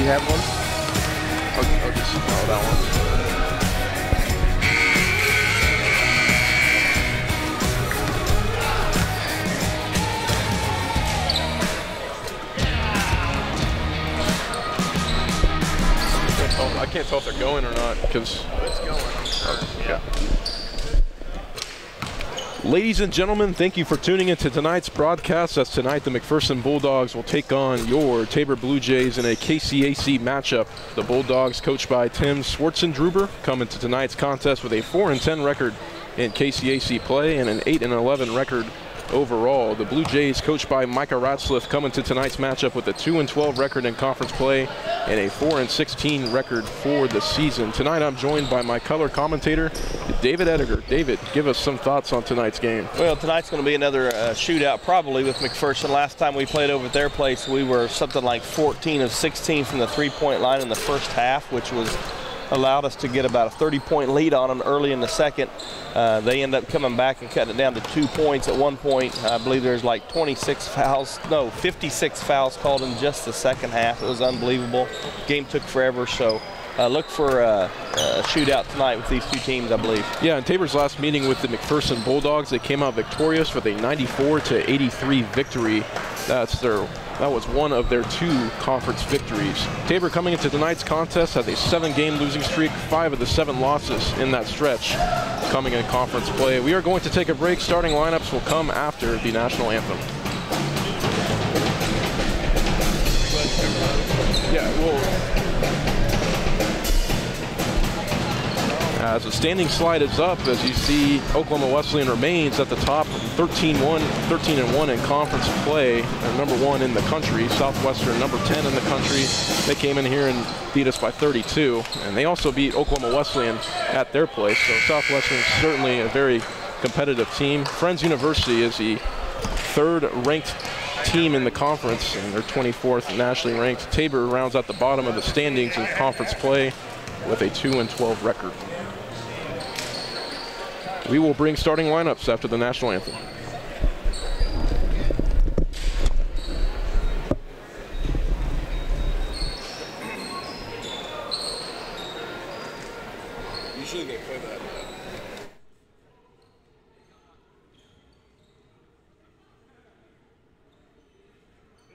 have one? I'll just follow that one. I can't tell if they're going or not because it's going. Yeah. Ladies and gentlemen, thank you for tuning into tonight's broadcast. As tonight, the McPherson Bulldogs will take on your Tabor Blue Jays in a KCAC matchup. The Bulldogs, coached by Tim Swartzendruber, come into tonight's contest with a 4-10 record in KCAC play and an 8-11 record overall. The Blue Jays, coached by Micah Ratzliff, come into tonight's matchup with a 2-12 record in conference play and a 4-16 record for the season. Tonight I'm joined by my color commentator, David Ediger. David, give us some thoughts on tonight's game. Well, tonight's going to be another shootout probably with McPherson. Last time we played over at their place, we were something like 14 of 16 from the three-point line in the first half, which was allowed us to get about a 30-point lead on them early in the second. They end up coming back and cutting it down to 2 points at one point. I believe there's like 56 fouls, no, 56 fouls called in just the second half. It was unbelievable. Game took forever, so look for a shootout tonight with these two teams, I believe. Yeah, in Tabor's last meeting with the McPherson Bulldogs, they came out victorious with a 94-83 victory. That was one of their 2 conference victories. Tabor, coming into tonight's contest, has a 7-game losing streak, 5 of the 7 losses in that stretch coming in conference play. We are going to take a break. Starting lineups will come after the national anthem. Yeah, well, as the standing slide is up, as you see, Oklahoma Wesleyan remains at the top, 13-1 in conference play. They're number 1 in the country. Southwestern number 10 in the country. They came in here and beat us by 32, and they also beat Oklahoma Wesleyan at their place. So Southwestern is certainly a very competitive team. Friends University is the 3rd ranked team in the conference, and they're 24th nationally ranked. Tabor rounds out the bottom of the standings in conference play with a 2-12 record. We will bring starting lineups after the national anthem. Usually they play that.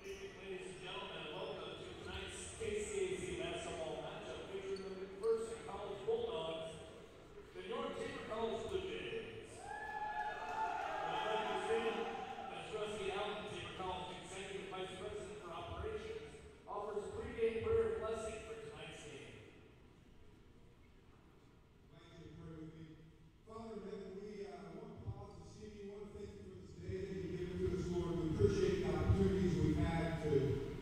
Ladies and gentlemen, welcome to tonight's KCAC Basketball Matchup featuring the McPherson College Bulldogs, the North Tabor College Blue Jays. As Rusty Allen, Tabor College Executive Vice President for Operations, offers a pregame prayer blessing for tonight's game. Thank you for praying with me. Father in heaven, we want to pause this evening. We want to thank you for this day that you've given to us, Lord. We appreciate the opportunities we've had to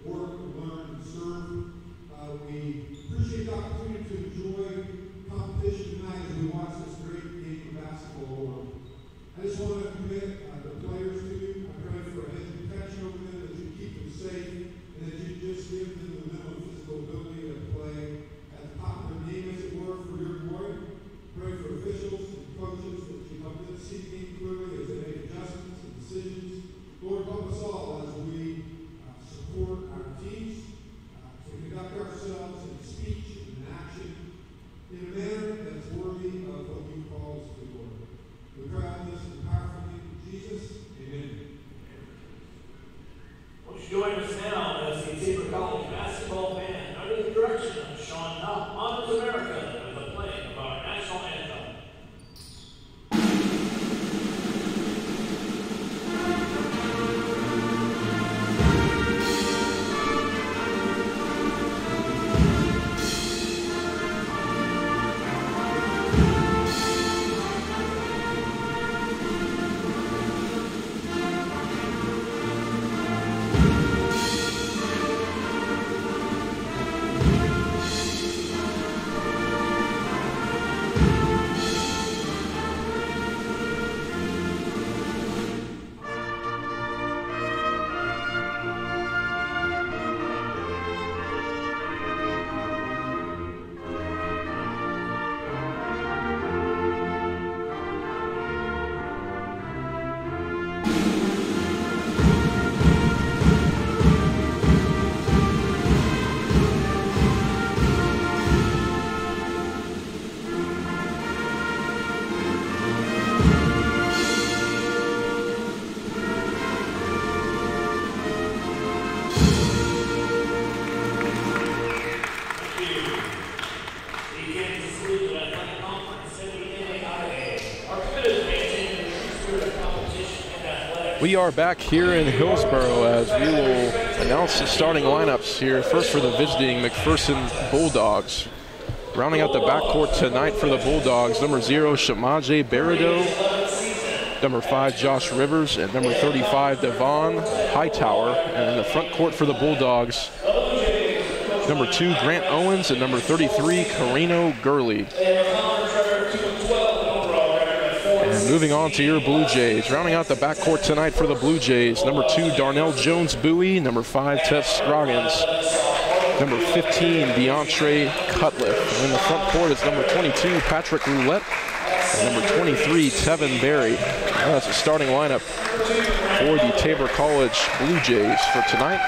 work, learn, and serve. We appreciate the opportunity to enjoy competition tonight as we watch this great game of basketball, Lord. I just want to commit the players to you. I pray for a hedge of protection over them, that you keep them safe, and that you just give them the mental and physical ability to play at the top of their game, as it were, for your glory. Pray for officials and coaches that you help them see the game clearly as they make adjustments and decisions. Lord, help us all as we support our teams to conduct ourselves in speech and in action in a manner that's worthy of what you call us to, Lord. We pray all this in the powerful name of Jesus. We are back here in Hillsboro as we will announce the starting lineups here. First for the visiting McPherson Bulldogs. Rounding out the backcourt tonight for the Bulldogs, number 0, Shamaje Berido, number 5, Josh Rivers, and number 35, Devon Hightower. And in the front court for the Bulldogs, number 2, Grant Owens, and number 33, Carino Gurley. And moving on to your Blue Jays, rounding out the backcourt tonight for the Blue Jays, number 2, Darnell Jones-Bowie, number 5, Tess Scroggins, number 15, DeAndre Cutliff. And in the front court is number 22, Patrick Roulette, and number 23, Tevin Berry. That's a starting lineup for the Tabor College Blue Jays for tonight.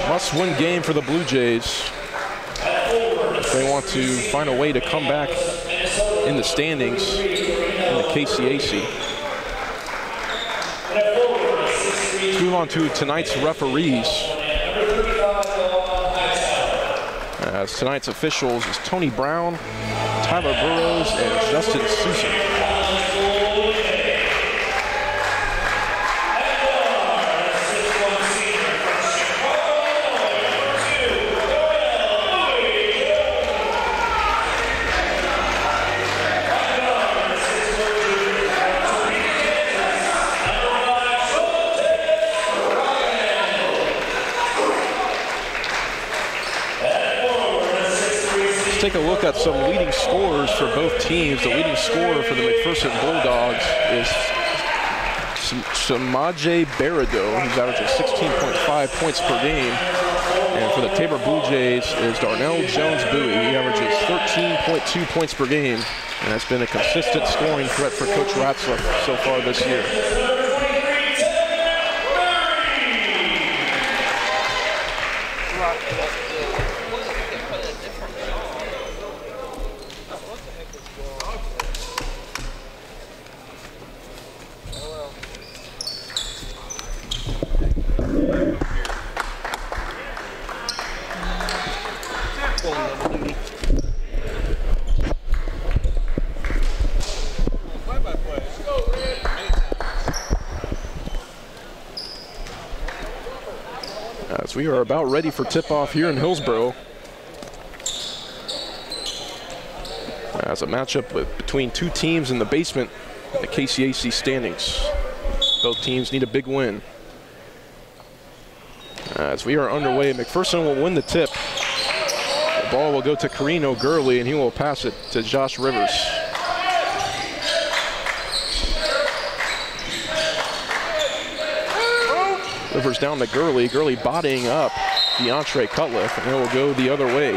Must-win game for the Blue Jays if they want to find a way to come back in the standings in the KCAC. Let's move on to tonight's referees. As tonight's officials is Tony Brown, Tyler Burrows, and Justin Susan. Take a look at some leading scorers for both teams. The leading scorer for the McPherson Bulldogs is Shamaje Berido. He's averaging 16.5 points per game. And for the Tabor Blue Jays is Darnell Jones-Bowie. He averages 13.2 points per game. And that's been a consistent scoring threat for Coach Ratzlaff so far this year. As we are about ready for tip-off here in Hillsboro. As a matchup between two teams in the basement in the KCAC standings. Both teams need a big win. As we are underway, McPherson will win the tip. The ball will go to Carino Gurley, and he will pass it to Josh Rivers. Rivers down to Gurley. Gurley bodying up DeAndre Cutliff, and it will go the other way.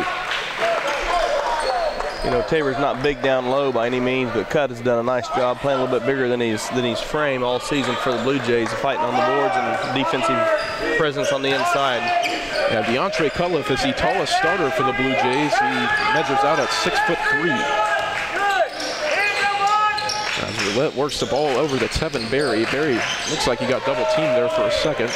You know, Tabor's not big down low by any means, but Cut has done a nice job playing a little bit bigger than his frame all season for the Blue Jays, fighting on the boards and defensive presence on the inside. Yeah, DeAndre Cutliff is the tallest starter for the Blue Jays. He measures out at 6'3". As Roulette works the ball over to Tevin Berry. Berry looks like he got double teamed there for a second.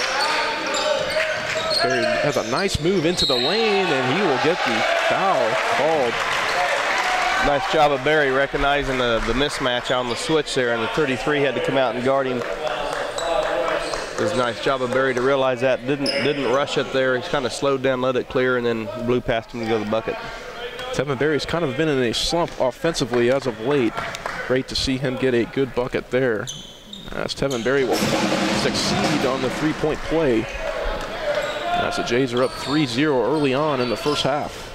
Berry has a nice move into the lane, and he will get the foul called. Nice job of Berry recognizing the mismatch on the switch there, and the 33 had to come out and guard him. It was a nice job of Berry to realize that. Didn't rush it there. He's kind of slowed down, let it clear, and then blew past him to go to the bucket. Tevin Berry's kind of been in a slump offensively as of late. Great to see him get a good bucket there, as Tevin Berry will succeed on the three-point play. As the Jays are up 3-0 early on in the first half.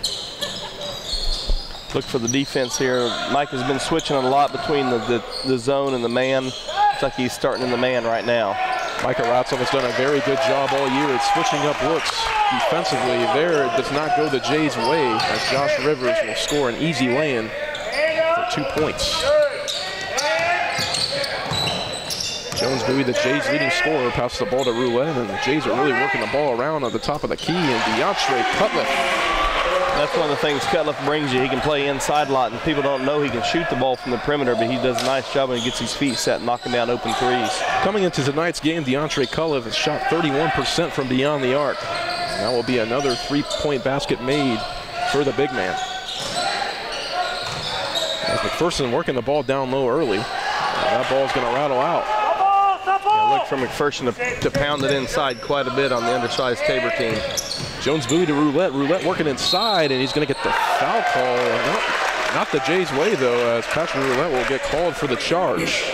Look for the defense here. Mike has been switching a lot between the zone and the man. Looks like he's starting in the man right now. Micah Ratzlaff has done a very good job all year at switching up looks defensively. There, it does not go the Jays' way, as Josh Rivers will score an easy lay-in for 2 points. Jones-Bowie, the Jays' leading scorer, passes the ball to Roulette, and the Jays are really working the ball around at the top of the key, and DeAndre Cutliff. That's one of the things Cutliff brings you. He can play inside a lot, and people don't know he can shoot the ball from the perimeter, but he does a nice job when he gets his feet set, knocking down open threes. Coming into tonight's game, DeAndre Cutliff has shot 31% from beyond the arc. And that will be another three-point basket made for the big man. As McPherson working the ball down low early. That ball's going to rattle out. Yeah, look for McPherson to pound it inside quite a bit on the undersized Tabor team. Jones Bowie to Roulette. Roulette working inside, and he's going to get the foul call. Not the Jays' way, though, as Patrick Roulette will get called for the charge.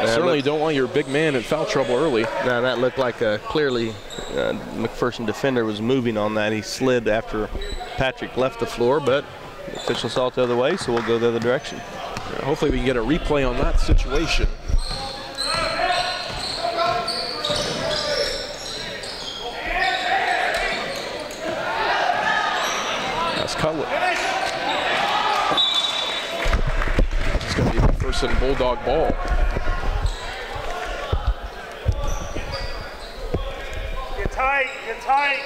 Certainly don't want your big man in foul trouble early. Now that looked like a clearly McPherson defender was moving on that. He slid after Patrick left the floor, but the official saw it the other way, so we'll go the other direction. Hopefully we can get a replay on that situation. That's Cutler. It's going to be the McPherson Bulldog ball. Get tight, get tight.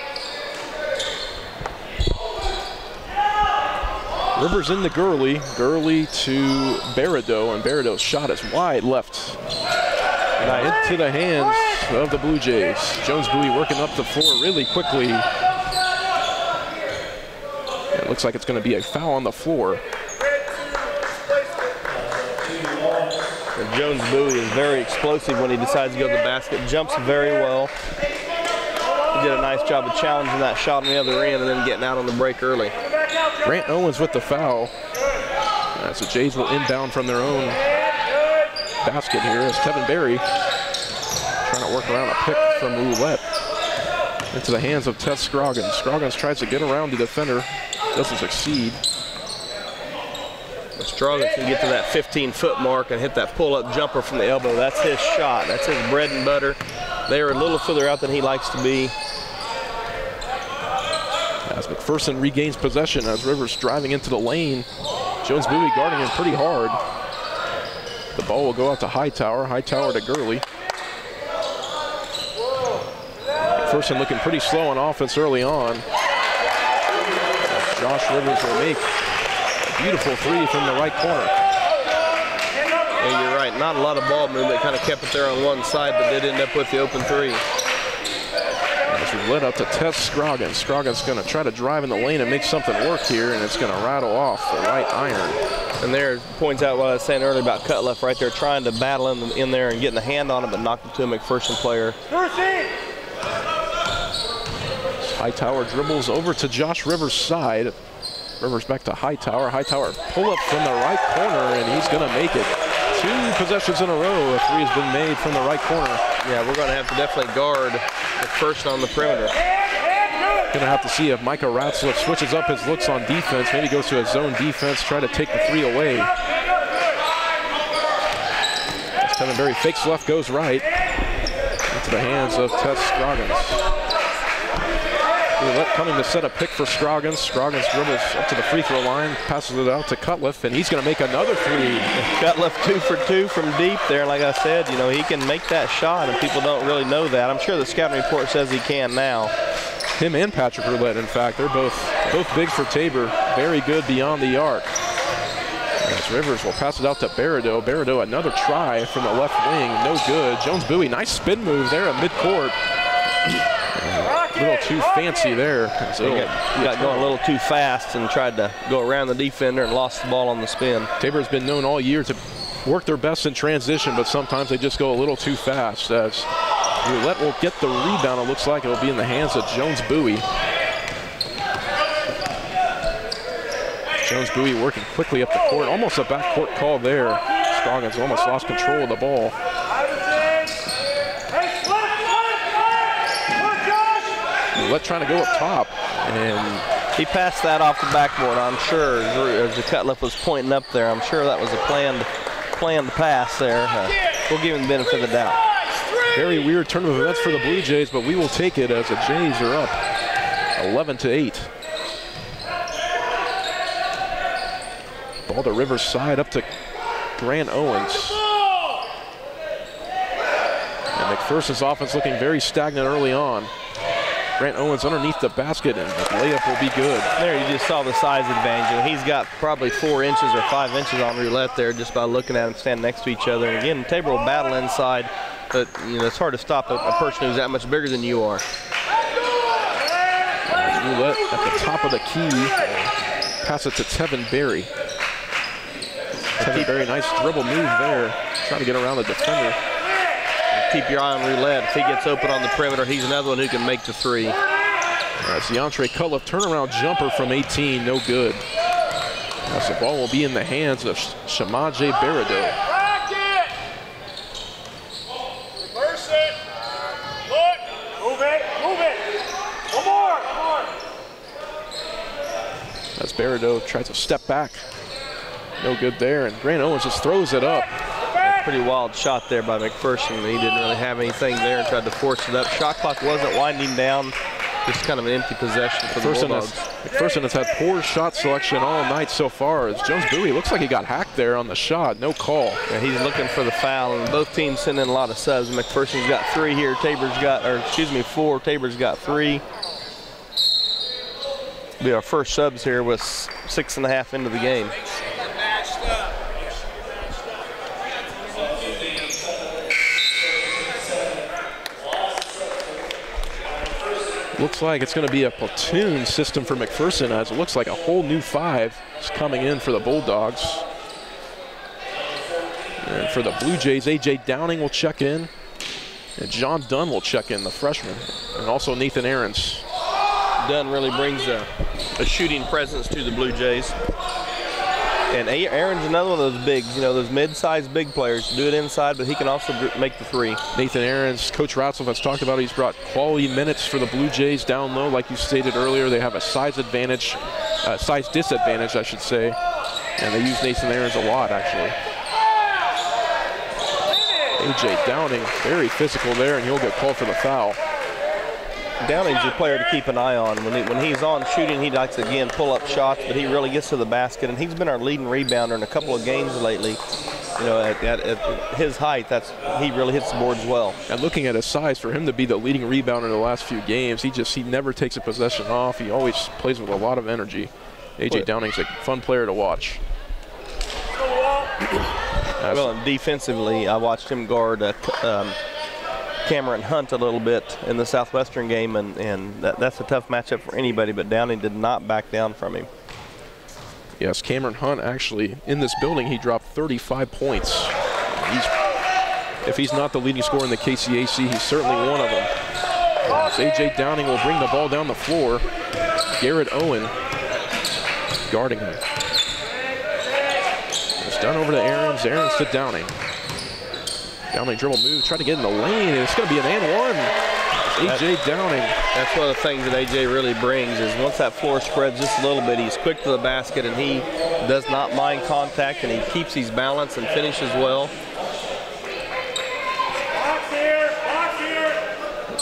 Rivers into Gurley. Gurley to Berideau, and Berideau's shot is wide left. Into the hands of the Blue Jays. Jones Bowie working up the floor really quickly. It looks like it's going to be a foul on the floor. And Jones Bowie is very explosive when he decides to go to the basket. Jumps very well. He did a nice job of challenging that shot on the other end and then getting out on the break early. Grant Owens with the foul. So Jays will inbound from their own basket here as Kevin Berry trying to work around a pick from Roulette into the hands of Tess Scroggins. Scroggins tries to get around the defender, doesn't succeed. Scroggins can get to that 15-foot mark and hit that pull-up jumper from the elbow. That's his shot. That's his bread and butter. They're a little further out than he likes to be. As McPherson regains possession as Rivers driving into the lane. Jones Bowie guarding him pretty hard. The ball will go out to Hightower. Hightower to Gurley. McPherson looking pretty slow on offense early on. Josh Rivers will make a beautiful three from the right corner. Yeah, you're right. Not a lot of ball movement. Kind of kept it there on one side, but did end up with the open three. As we led up to Tess Scroggins. Scroggins going to try to drive in the lane and make something work here, and it's going to rattle off the right iron. And there points out what I was saying earlier about Cutliff right there, trying to battle in there and getting a hand on it, but knocked it to a McPherson player. Hightower dribbles over to Josh Rivers' side. Rivers back to Hightower. Hightower pull up from the right corner, and he's going to make it. 2 possessions in a row. A three has been made from the right corner. Yeah, we're going to have to definitely guard McPherson on the perimeter. Going to have to see if Micah Ratzliff switches up his looks on defense. Maybe goes to a zone defense, try to take the three away. As Kevin Berry fakes left, goes right. Into the hands of Tess Scroggins. Roulette coming to set a pick for Scroggins. Scroggins dribbles up to the free throw line, passes it out to Cutliff, and he's going to make another three. Cutliff 2 for 2 from deep there. Like I said, you know, he can make that shot, and people don't really know that. I'm sure the scouting report says he can now. Him and Patrick Roulette, in fact, they're both bigs for Tabor. Very good beyond the arc. As Rivers will pass it out to Berideau. Berideau, another try from the left wing, no good. Jones Bowie, nice spin move there at midcourt. A little too fancy there. He got going a little too fast and tried to go around the defender and lost the ball on the spin. Tabor's been known all year to work their best in transition, but sometimes they just go a little too fast. As Roulette will get the rebound, it looks like it will be in the hands of Jones Bowie. Jones Bowie working quickly up the court, almost a backcourt call there. Scroggins almost lost control of the ball. Roulette trying to go up top, and he passed that off the backboard, I'm sure, as the Cutliff was pointing up there. I'm sure that was a planned pass there. We'll give him the benefit of the doubt. Very weird turn of events for the Blue Jays, but we will take it as the Jays are up 11-8. Ball to Rivers' side up to Grant Owens. And McPherson's offense looking very stagnant early on. Grant Owens underneath the basket, and the layup will be good. There you just saw the size advantage. He's got probably 4 inches or 5 inches on Roulette there just by looking at him standing next to each other. And again, Tabor will battle inside, but you know it's hard to stop a person who's that much bigger than you are. Roulette at the top of the key. Pass it to Tevin Berry. Tevin Berry, nice dribble move there. Trying to get around the defender. Keep your eye on Roulette. If he gets open on the perimeter, he's another one who can make the three. That's DeAndre Cutliff, turnaround jumper from 18, no good. As the ball will be in the hands of Shamaje Berido. Reverse it. Look. Move it. Move it. One more. Come on. As Berido tries to step back. No good there, and Grant Owens just throws it up. A pretty wild shot there by McPherson. He didn't really have anything there and tried to force it up. Shot clock wasn't winding down. Just kind of an empty possession for the Bulldogs. McPherson has had poor shot selection all night so far. As Jones Bowie looks like he got hacked there on the shot. No call. Yeah, he's looking for the foul, and both teams send in a lot of subs. McPherson's got 3 here. Tabor's got, 4. Tabor's got 3. Be our first subs here with 6.5 into the game. Looks like it's going to be a platoon system for McPherson, as it looks like a whole new 5 is coming in for the Bulldogs. And for the Blue Jays, A.J. Downing will check in, and John Dunn will check in, the freshman, and also Nathan Aarons. Dunn really brings a shooting presence to the Blue Jays. And Aaron's another one of those bigs, those mid-sized big players. Do it inside, but he can also make the 3. Nathan Aarons, Coach Ratzel has talked about it. He's brought quality minutes for the Blue Jays down low. Like you stated earlier, they have a size disadvantage, I should say. And they use Nathan Aarons a lot, actually. A.J. Downing, very physical there, and he'll get called for the foul. Downing's a player to keep an eye on. When he's on shooting, he likes to, again, pull up shots, but he really gets to the basket, and he's been our leading rebounder in a couple of games lately. At his height, he really hits the boards well. And looking at his size, for him to be the leading rebounder in the last few games, he never takes a possession off. He always plays with a lot of energy. A.J. Downing's a fun player to watch. Well, and defensively, I watched him guard Cameron Hunt a little bit in the Southwestern game, and that's a tough matchup for anybody, but Downing did not back down from him. Yes, Cameron Hunt actually, in this building, he dropped 35 points. If he's not the leading scorer in the KCAC, he's certainly one of them. As A.J. Downing will bring the ball down the floor. Garrett Owen guarding him. It's done over to Aarons. Aarons to Downing. Downing dribble move, try to get in the lane, and it's going to be an and 1. A.J. Downing. That's one of the things that A.J. really brings is once that floor spreads just a little bit, he's quick to the basket, and he does not mind contact, and he keeps his balance and finishes well.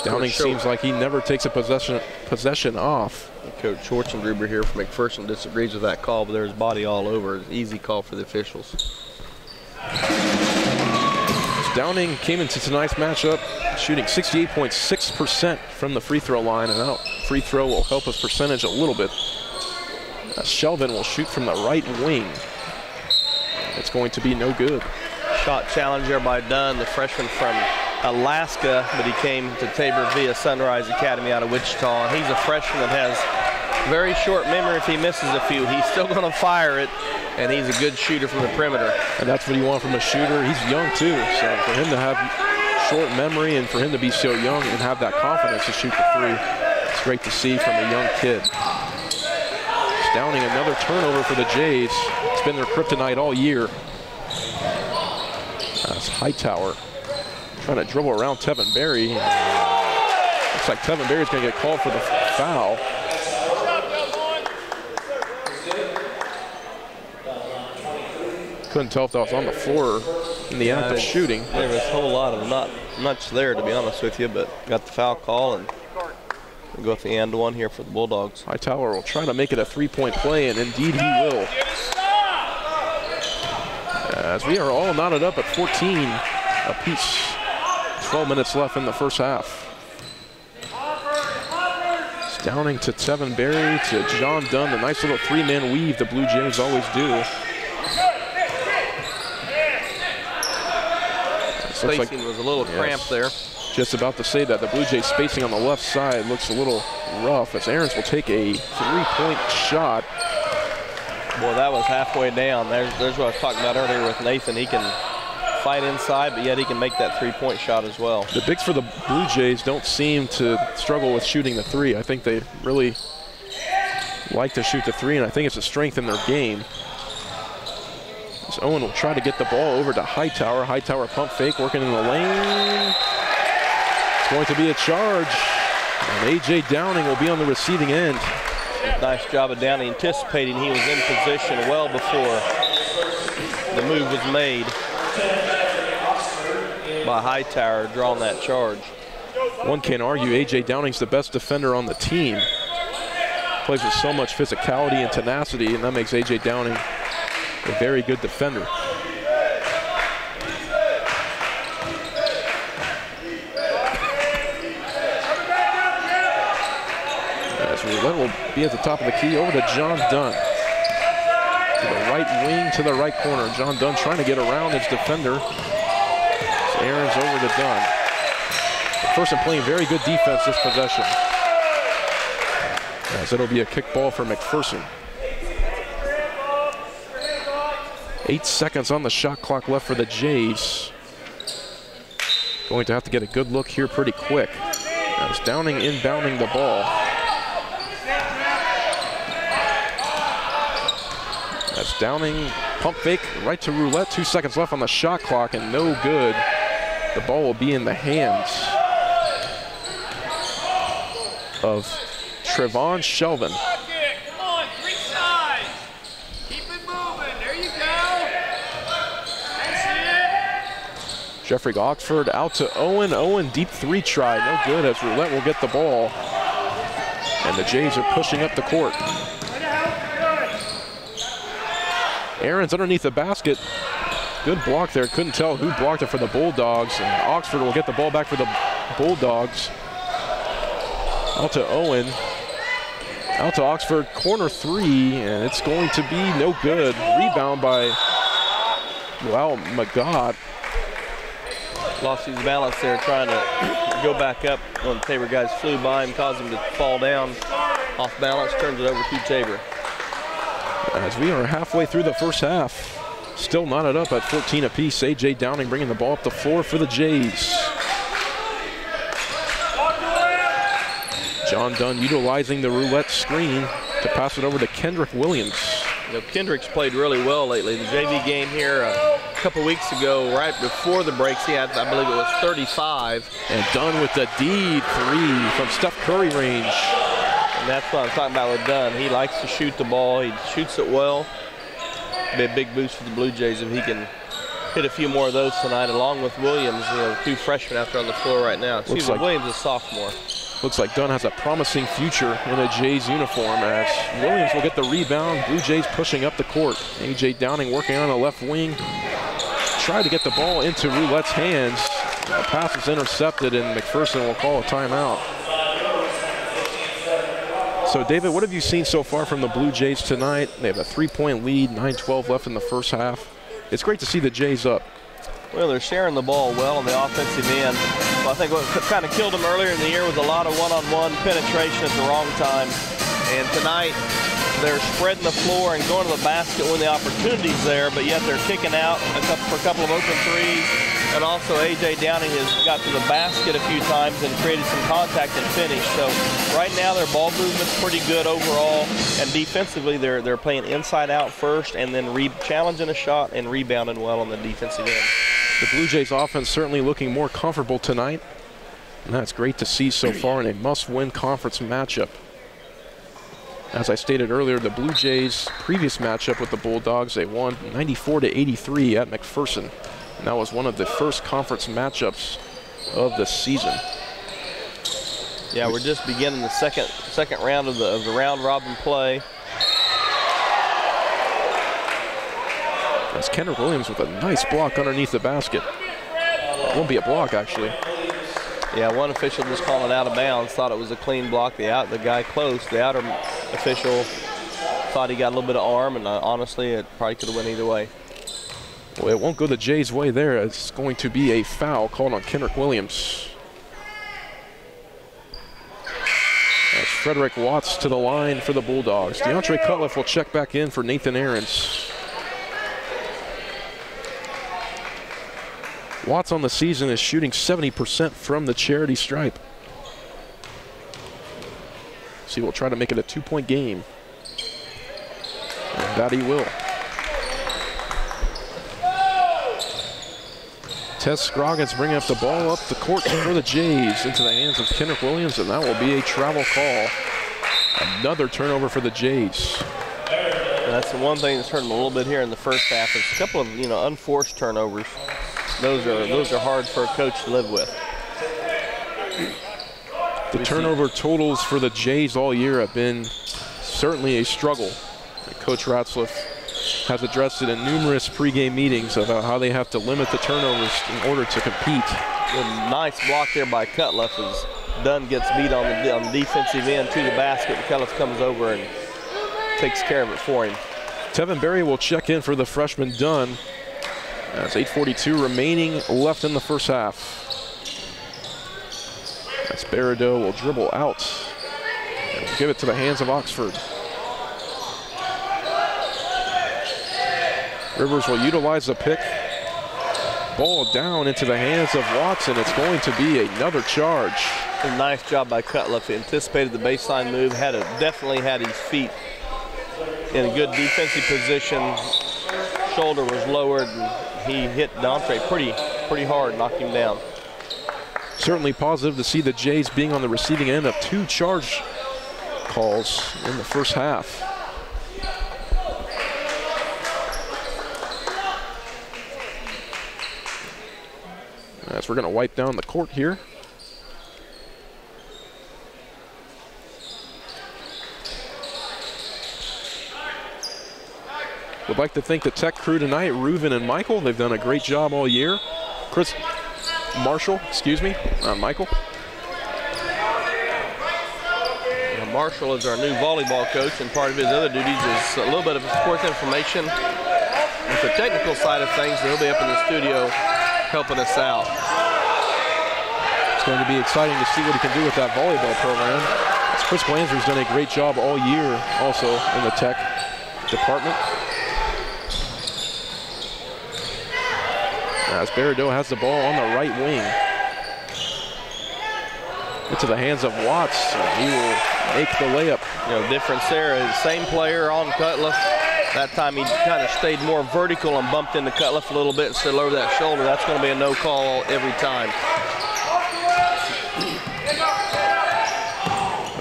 Downing seems like he never takes a possession off. Coach Schwartzengruber here from McPherson disagrees with that call, but there's body all over. It's an easy call for the officials. Downing came into tonight's matchup shooting 68.6% from the free throw line, and that free throw will help his percentage a little bit. Shelvin will shoot from the right wing. It's going to be no good. Shot challenge there by Dunn, the freshman from Alaska, but he came to Tabor via Sunrise Academy out of Wichita. And he's a freshman that has very short memory. If he misses a few, he's still going to fire it. And he's a good shooter from the perimeter. And that's what you want from a shooter. He's young too, so for him to have short memory and for him to be so young and have that confidence to shoot the 3, it's great to see from a young kid. It's Downing, another turnover for the Jays. It's been their kryptonite all year. That's Hightower trying to dribble around Tevin Berry. Looks like Tevin Berry's going to get called for the foul. Couldn't tell if that was on the floor in the act of shooting. There was a whole lot of not much there, to be honest with you, but got the foul call, and we'll go with the and 1 here for the Bulldogs. Hightower will try to make it a 3-point play, and indeed he will. As we are all knotted up at 14 apiece. 12 minutes left in the first half. It's Downing to Tevin Berry to John Dunn. The nice little 3-man weave the Blue Jays always do. Spacing was a little cramped there. Just about to say that. The Blue Jays spacing on the left side looks a little rough as Aarons will take a 3-point shot. Boy, that was halfway down. There's what I was talking about earlier with Nathan. He can fight inside, but yet he can make that three-point shot as well. The bigs for the Blue Jays don't seem to struggle with shooting the three. I think they really like to shoot the three, and I think it's a strength in their game. As Owen will try to get the ball over to Hightower. Hightower pump fake, working in the lane. It's going to be a charge, and A.J. Downing will be on the receiving end. Nice job of Downing anticipating. He was in position well before the move was made by Hightower, drawing that charge. One can't argue A.J. Downing's the best defender on the team. Plays with so much physicality and tenacity, and that makes A.J. Downing a very good defender. As Roulette will be at the top of the key, over to John Dunn. To the right wing, to the right corner. John Dunn trying to get around his defender. Aaron's over to Dunn. McPherson playing very good defense this possession. As it'll be a kick ball for McPherson. 8 seconds on the shot clock left for the Jays. Going to have to get a good look here pretty quick. As Downing inbounding the ball. As Downing pump fake right to Roulette. 2 seconds left on the shot clock and no good. The ball will be in the hands of Trevon Shelvin. Come on, 3 sides. Keep it moving. There you go. That's it. Jeffrey Oxford out to Owen. Owen deep three try, no good as Roulette will get the ball. And the Jays are pushing up the court. Aaron's underneath the basket. Good block there. Couldn't tell who blocked it for the Bulldogs. And Oxford will get the ball back for the Bulldogs. Out to Owen. Out to Oxford. Corner three. And it's going to be no good. Rebound by, wow, Magod. Lost his balance there trying to go back up when Tabor guys flew by him, caused him to fall down off balance, turns it over to Tabor. As we are halfway through the first half. Still knotted up at 14 apiece. A.J. Downing bringing the ball up the floor for the Jays. John Dunn utilizing the roulette screen to pass it over to Kendrick Williams. You know, Kendrick's played really well lately. The JV game here a couple weeks ago, right before the breaks, he had, I believe it was 35. And Dunn with the deep three from Steph Curry range. And that's what I'm talking about with Dunn. He likes to shoot the ball. He shoots it well. Be a big boost for the Blue Jays if he can hit a few more of those tonight, along with Williams, you know, 2 freshmen out there on the floor right now. Excuse me, Williams is a sophomore. Looks like Dunn has a promising future in a Jays uniform as Williams will get the rebound. Blue Jays pushing up the court. A.J. Downing working on the left wing. Tried to get the ball into Roulette's hands. The pass is intercepted and McPherson will call a timeout. So, David, what have you seen so far from the Blue Jays tonight? They have a 3-point lead, 9-12 left in the first half. It's great to see the Jays up. Well, they're sharing the ball well on the offensive end. Well, I think what kind of killed them earlier in the year was a lot of one-on-one penetration at the wrong time. And tonight, they're spreading the floor and going to the basket when the opportunity's there, but yet they're kicking out for a couple of open threes. And also A.J. Downing has got to the basket a few times and created some contact and finished. So right now their ball movement's pretty good overall, and defensively they're playing inside out first and then challenging a shot and rebounding well on the defensive end. The Blue Jays offense certainly looking more comfortable tonight, and that's great to see so far in a must-win conference matchup. As I stated earlier, the Blue Jays' previous matchup with the Bulldogs, they won 94-83 at McPherson. And that was one of the first conference matchups of the season. Yeah, we're just beginning the second round of the round robin play. That's Kendrick Williams with a nice block underneath the basket. It won't be a block, actually. Yeah, one official just calling it out of bounds, thought it was a clean block. The guy close, the outer official thought he got a little bit of arm, and honestly, it probably could have went either way. Well, it won't go the Jays' way there. It's going to be a foul called on Kendrick Williams. That's Frederick Watts to the line for the Bulldogs. DeAndre Cutliff will check back in for Nathan Ahrens. Watts on the season is shooting 70% from the charity stripe. So he will try to make it a 2-point game. And that he will. Tess Scroggins bringing up the ball up the court for the Jays into the hands of Kendrick Williams, and that will be a travel call. Another turnover for the Jays. That's the one thing that's hurt them a little bit here in the first half. It's a couple of unforced turnovers. Those are hard for a coach to live with. The turnover totals for the Jays all year have been certainly a struggle. Coach Ratzlaff has addressed it in numerous pregame meetings about how they have to limit the turnovers in order to compete. A nice block there by Cutliff as Dunn gets beat on the defensive end to the basket. Cutliff comes over and takes care of it for him. Tevin Berry will check in for the freshman Dunn. That's 8:42 remaining left in the first half. As Berideau will dribble out and give it to the hands of Oxford. Rivers will utilize the pick. Ball down into the hands of Watson. It's going to be another charge. A nice job by Cutliff. Anticipated the baseline move. Definitely had his feet in a good defensive position. Shoulder was lowered, and he hit Dontre pretty hard, knocked him down. Certainly positive to see the Jays being on the receiving end of 2 charge calls in the first half. As we're going to wipe down the court here. Would like to thank the Tech crew tonight, Reuven and Michael. They've done a great job all year. Marshall, not Michael. Marshall is our new volleyball coach, and part of his other duties is a little bit of sports information. With the technical side of things, he'll be up in the studio helping us out. It's going to be exciting to see what he can do with that volleyball program. Chris Glanzer's done a great job all year also in the Tech department. As Berideau has the ball on the right wing. Into the hands of Watts, and he will make the layup. Difference there. Same player on Cutliff. That time he kind of stayed more vertical and bumped into Cutliff a little bit instead of lower that shoulder. That's going to be a no call every time.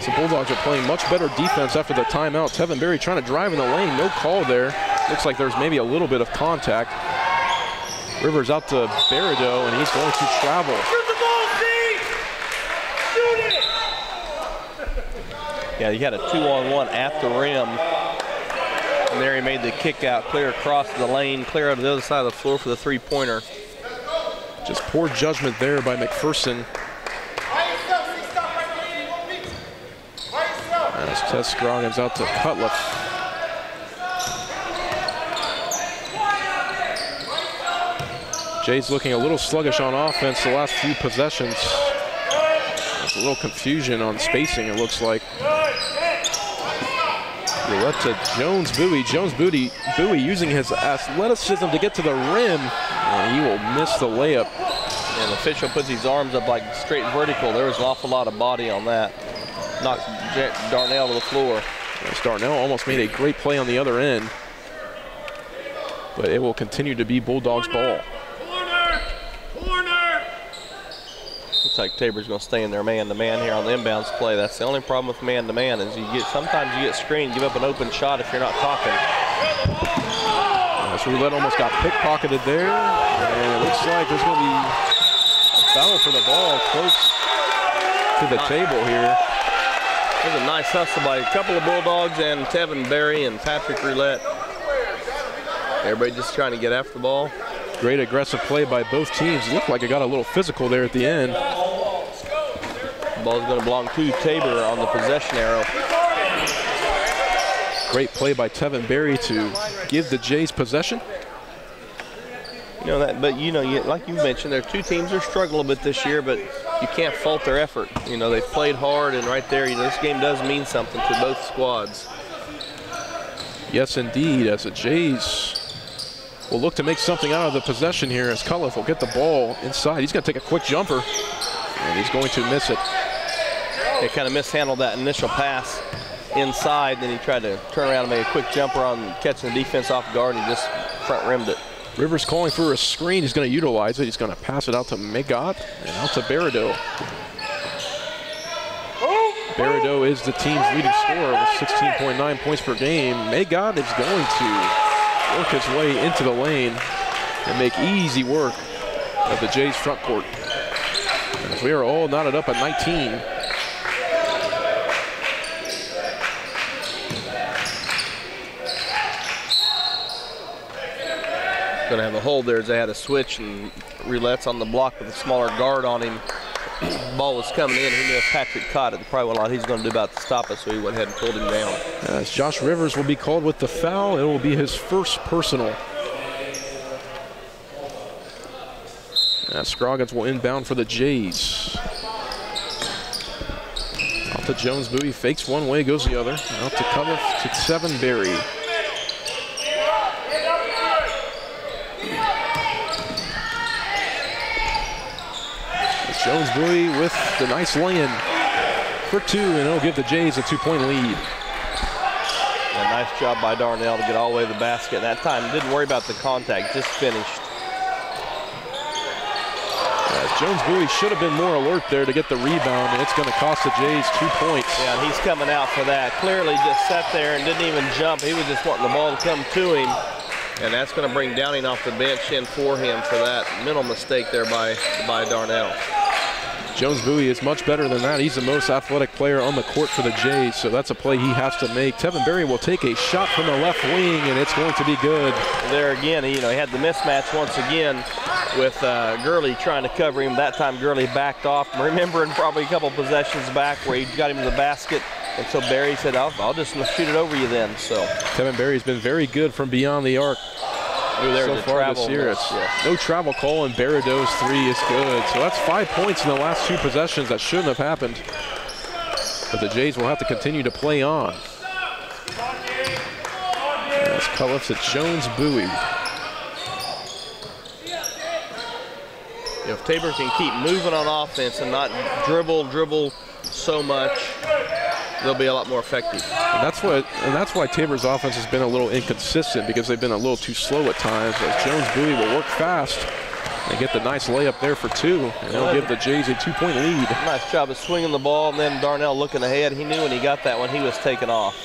The Bulldogs are playing much better defense after the timeout. Tevin Berry trying to drive in the lane. No call there. Looks like there's maybe a little bit of contact. Rivers out to Berideau, and he's going to travel. Shoot the ball, Steve! Shoot it! Yeah, he had a 2-on-1 at the rim. And there he made the kick out, clear across the lane, clear out to the other side of the floor for the 3-pointer. Just poor judgment there by McPherson. As Tess Scroggins out to Cutliff. Jays looking a little sluggish on offense the last few possessions. There's a little confusion on spacing, it looks like. You're up to Jones Bowie. Bowie using his athleticism to get to the rim, and he will miss the layup. And the official puts his arms up like straight vertical. There was an awful lot of body on that. Knocked Darnell to the floor. Yes, Darnell almost made a great play on the other end, but it will continue to be Bulldogs ball. Corner! Looks like Tabor's going to stay in there man-to-man here on the inbounds play. That's the only problem with man-to-man is sometimes you get screened, give up an open shot if you're not talking. So Roulette almost got pickpocketed there, and it looks like there's going to be a battle for the ball close to the table here. There's a nice hustle by a couple of Bulldogs and Tevin Berry and Patrick Roulette. Everybody just trying to get after the ball. Great aggressive play by both teams. Looked like it got a little physical there at the end. The ball's going to belong to Tabor on the possession arrow. Great play by Tevin Berry to give the Jays possession. Like you mentioned, there are two teams that are struggling a bit this year, but you can't fault their effort. You know, they've played hard, and right there, you know, this game does mean something to both squads. Yes, indeed, as the Jays will look to make something out of the possession here as Culliff will get the ball inside. He's going to take a quick jumper, and he's going to miss it. He kind of mishandled that initial pass inside, then he tried to turn around and make a quick jumper on catching the defense off guard and just front rimmed it. Rivers calling for a screen. He's going to utilize it. He's going to pass it out to Magott and out to Berideau. Berideau is the team's leading scorer with 16.9 points per game. Magott is going to work his way into the lane and make easy work of the Jays front court. As we are all knotted up at 19. Going to have a hold there as they had a switch, and Roulette's on the block with a smaller guard on him. Ball was coming in. He knew if Patrick caught it, probably what he's going to do about to stop it, so he went ahead and pulled him down. As Josh Rivers will be called with the foul, it will be his first personal. As Scroggins will inbound for the Jays. Out to Jones Bowie, fakes one way, goes the other. Out to Culliff, to 7 Berry. Jones Bowie with the nice lay-in for 2, and it'll give the Jays a 2-point lead. A nice job by Darnell to get all the way to the basket. That time didn't worry about the contact, just finished. Jones Bowie should have been more alert there to get the rebound, and it's going to cost the Jays 2 points. Yeah, and he's coming out for that. Clearly just sat there and didn't even jump. He was just wanting the ball to come to him. And that's going to bring Downing off the bench in for him for that mental mistake there by Darnell. Jones Bowie is much better than that. He's the most athletic player on the court for the Jays, so that's a play he has to make. Tevin Berry will take a shot from the left wing, and it's going to be good. There again, he had the mismatch once again with Gurley trying to cover him. That time Gurley backed off. Remembering probably a couple possessions back where he got him to the basket, and so Berry said, I'll just shoot it over you then. So Tevin Berry's been very good from beyond the arc. So far this year, it's no travel call, and Berideau's 3 is good. So that's 5 points in the last 2 possessions that shouldn't have happened. But the Jays will have to continue to play on. As Culliff's at Jones Bowie. If Tabor can keep moving on offense and not dribble so much, they'll be a lot more effective. And that's why Tabor's offense has been a little inconsistent, because they've been a little too slow at times. As Jones Bowie will work fast and get the nice layup there for 2, and they'll give the Jays a 2-point lead. Nice job of swinging the ball, and then Darnell looking ahead. He knew when he got that one, he was taken off.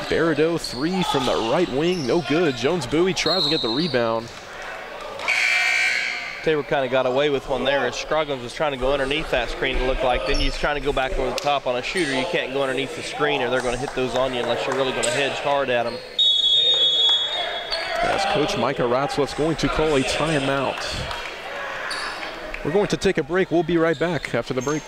Berideau 3 from the right wing, no good. Jones Bowie tries to get the rebound. Tabor kind of got away with one there as Scroggins was trying to go underneath that screen, it looked like. Then he's trying to go back over the top on a shooter. You can't go underneath the screen or they're going to hit those on you unless you're really going to hedge hard at them. As Coach Micah Ratzlaff's going to call a timeout. We're going to take a break. We'll be right back after the break.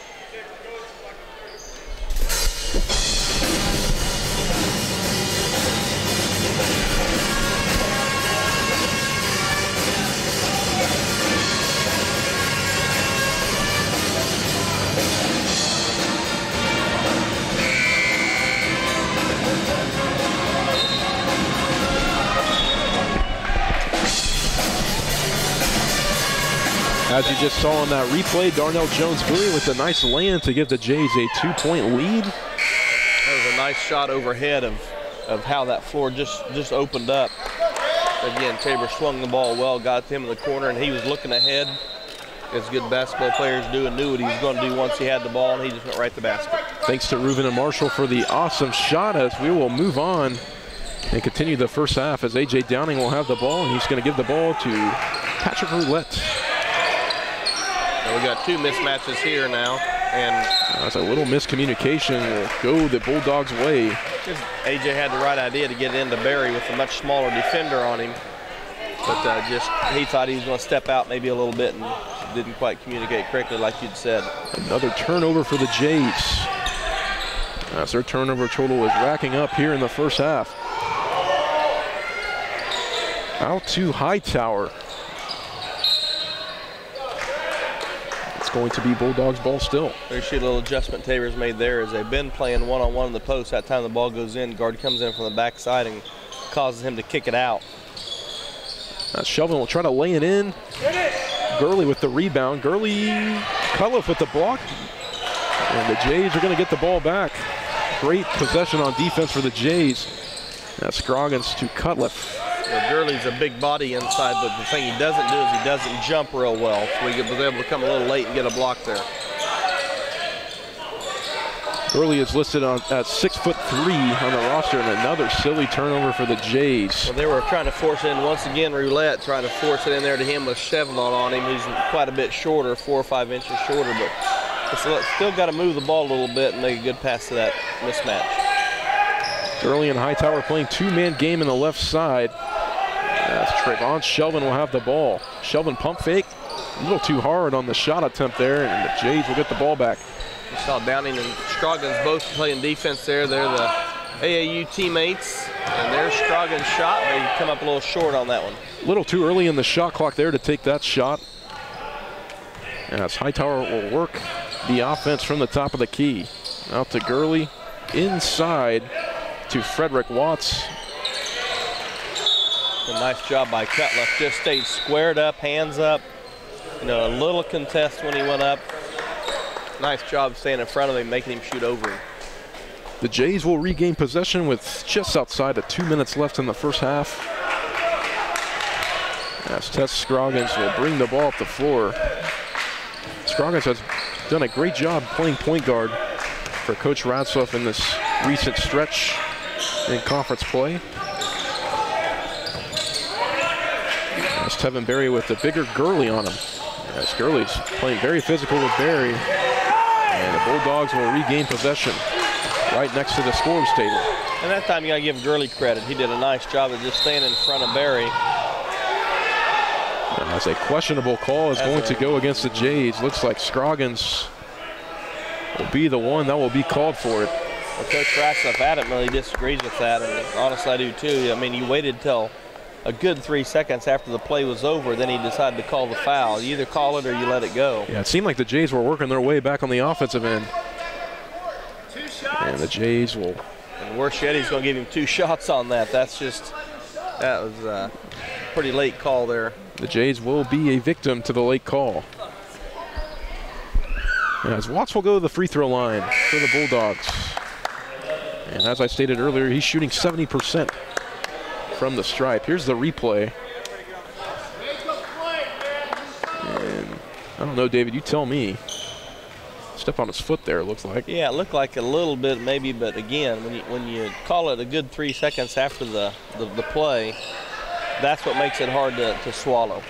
As you just saw in that replay, Darnell Jones Bowie with a nice land to give the Jays a 2-point lead. That was a nice shot overhead of how that floor just opened up. Again, Tabor swung the ball well, got to him in the corner, and he was looking ahead, as good basketball players do, and knew what he was going to do once he had the ball, and he just went right to the basket. Thanks to Reuven and Marshall for the awesome shot, as we will move on and continue the first half as A.J. Downing will have the ball, and he's going to give the ball to Patrick Roulette. We got 2 mismatches here now, and that's a little miscommunication. Will go the Bulldogs' way. AJ had the right idea to get into Berry with a much smaller defender on him, but he thought he was going to step out maybe a little bit and didn't quite communicate correctly, like you'd said. Another turnover for the Jays. As their turnover total is racking up here in the first half. Out to Hightower. going to be Bulldogs ball still. There's a little adjustment Tabor's made there as they've been playing one-on-one in the post. That time the ball goes in, guard comes in from the backside and causes him to kick it out. Shelvin will try to lay it in. Gurley with the rebound. Gurley, Cutliff with the block. And the Jays are going to get the ball back. Great possession on defense for the Jays. That's Scroggins to Cutliff. Well, Gurley's a big body inside, but the thing he doesn't do is he doesn't jump real well. So he was able to come a little late and get a block there. Gurley is listed at 6'3" on the roster, and another silly turnover for the Jays. Well, they were trying to force it in once again. Roulette trying to force it in there to him with Chevlon on him. He's quite a bit shorter, 4 or 5 inches shorter, but it's still got to move the ball a little bit and make a good pass to that mismatch. Gurley and Hightower playing two-man game in the left side. That's Trayvon Shelvin will have the ball. Shelvin pump fake, a little too hard on the shot attempt there, and the Jays will get the ball back. You saw Downing and Scroggins both playing defense there. They're the AAU teammates, and there's Scroggins' shot. They come up a little short on that one. A little too early in the shot clock there to take that shot. As Hightower will work the offense from the top of the key. Out to Gurley, inside to Frederick Watts. A nice job by Cutliff. Just stayed squared up, hands up. You know, a little contest when he went up. Nice job staying in front of him, making him shoot over him. The Jays will regain possession with just outside of 2 minutes left in the first half. As Tess Scroggins will bring the ball up the floor. Scroggins has done a great job playing point guard for Coach Ratzloff in this recent stretch in conference play. As Tevin Berry with the bigger Gurley on him. As Gurley's playing very physical with Berry. And the Bulldogs will regain possession right next to the scores table. And that time you got to give Gurley credit. He did a nice job of just staying in front of Berry. And as a questionable call is going to go against the Jays. Looks like Scroggins will be the one that will be called for it. Well, Coach Ratzloff adamantly disagrees with that, and honestly I do too. I mean, you waited till a good 3 seconds after the play was over, then he decided to call the foul. You either call it or you let it go. Yeah, it seemed like the Jays were working their way back on the offensive end. 2 shots. And the Jays will. And worse yet, he's going to give him 2 shots on that. That was a pretty late call there. The Jays will be a victim to the late call. As Watts will go to the free throw line for the Bulldogs. And as I stated earlier, he's shooting 70% from the stripe. Here's the replay. And I don't know, David, you tell me. Step on his foot there, it looks like. Yeah, it looked like a little bit maybe, but again, when you call it a good 3 seconds after the play, that's what makes it hard to swallow.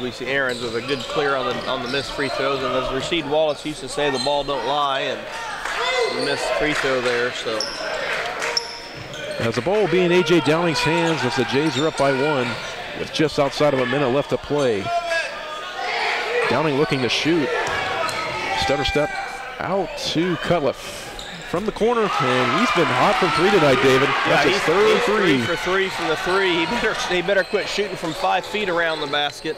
We see Aarons with a good clear on the missed free throws, and as Rasheed Wallace used to say, the ball don't lie, and missed free throw there, so. As the ball will be in A.J. Downing's hands as the Jays are up by 1 with just outside of a minute left to play. Downing looking to shoot. Stutter step out to Cutliff from the corner, and he's been hot from 3 tonight, David. That's his third three. 3 for 3 from the 3. He better quit shooting from 5 feet around the basket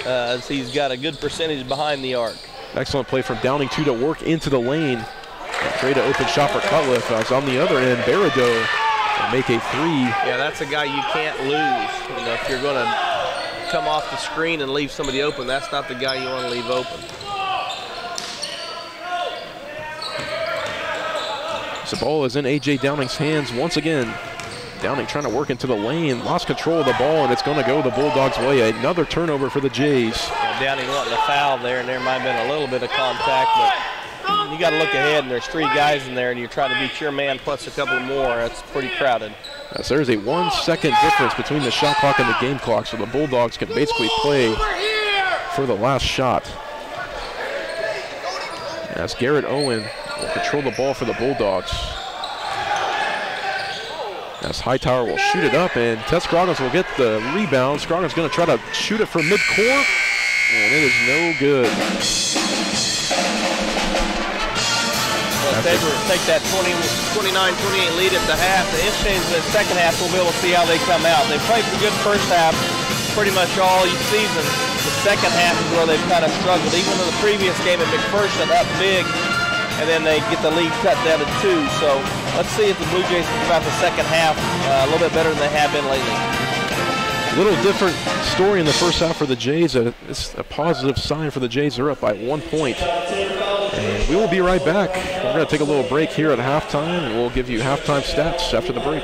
as he's got a good percentage behind the arc. Excellent play from Downing, too, to work into the lane. Great open shot for Cutliff. As on the other end, Barado will make a 3. Yeah, that's a guy you can't lose. You know, if you're going to come off the screen and leave somebody open, that's not the guy you want to leave open. The ball is in A.J. Downing's hands once again. Downing trying to work into the lane, lost control of the ball, and it's going to go the Bulldogs' way. Another turnover for the Jays. Yeah, Downing wanting a foul there, and there might have been a little bit of contact, but you got to look ahead, and there's 3 guys in there, and you're trying to beat your man plus a couple more. That's pretty crowded. As there's a 1 second difference between the shot clock and the game clock, so the Bulldogs can basically play for the last shot. As Garrett Owen will control the ball for the Bulldogs. As Hightower will shoot it up, and Tess Scroggins will get the rebound. Scroggins going to try to shoot it from midcourt, and it is no good. Well, Tabor take that 29-28 lead at the half. The interesting is the second half we'll be able to see how they come out. They played some good first half. pretty much all season. The second half is where they've kind of struggled. Even in the previous game at McPherson, up big, and then they get the lead cut down to 2. So let's see if the Blue Jays can come out the second half a little bit better than they have been lately. A little different story in the first half for the Jays. It's a positive sign for the Jays. They're up by 1 point. And we will be right back. We're going to take a little break here at halftime, and we'll give you halftime stats after the break.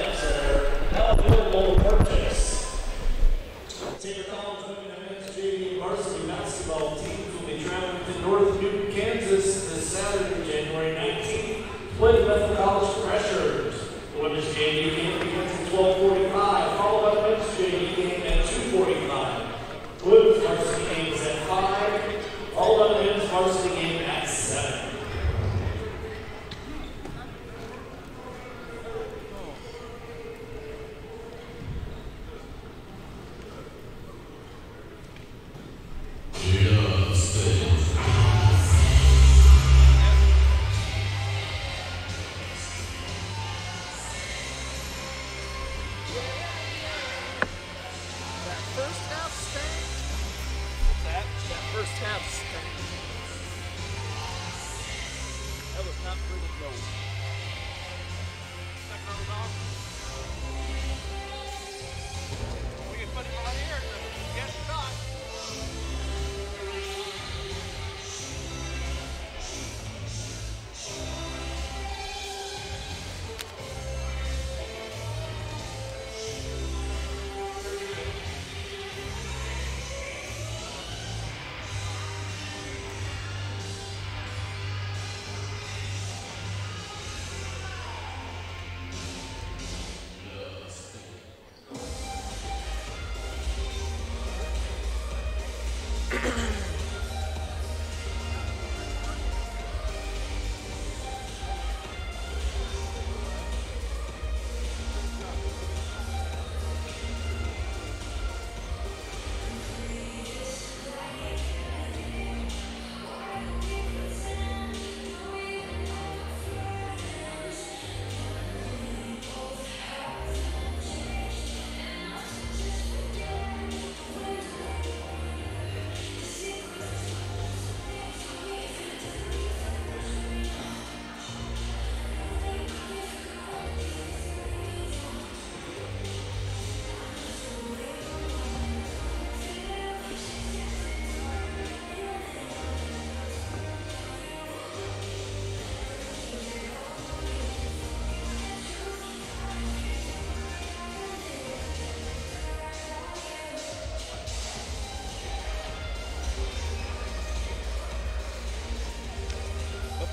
Play Bethel College Pressures. The women's JV game begins at 12:45, followed by the men's JV game at 2:45. The women's varsity game is at 5, followed by the men's varsity game at 7.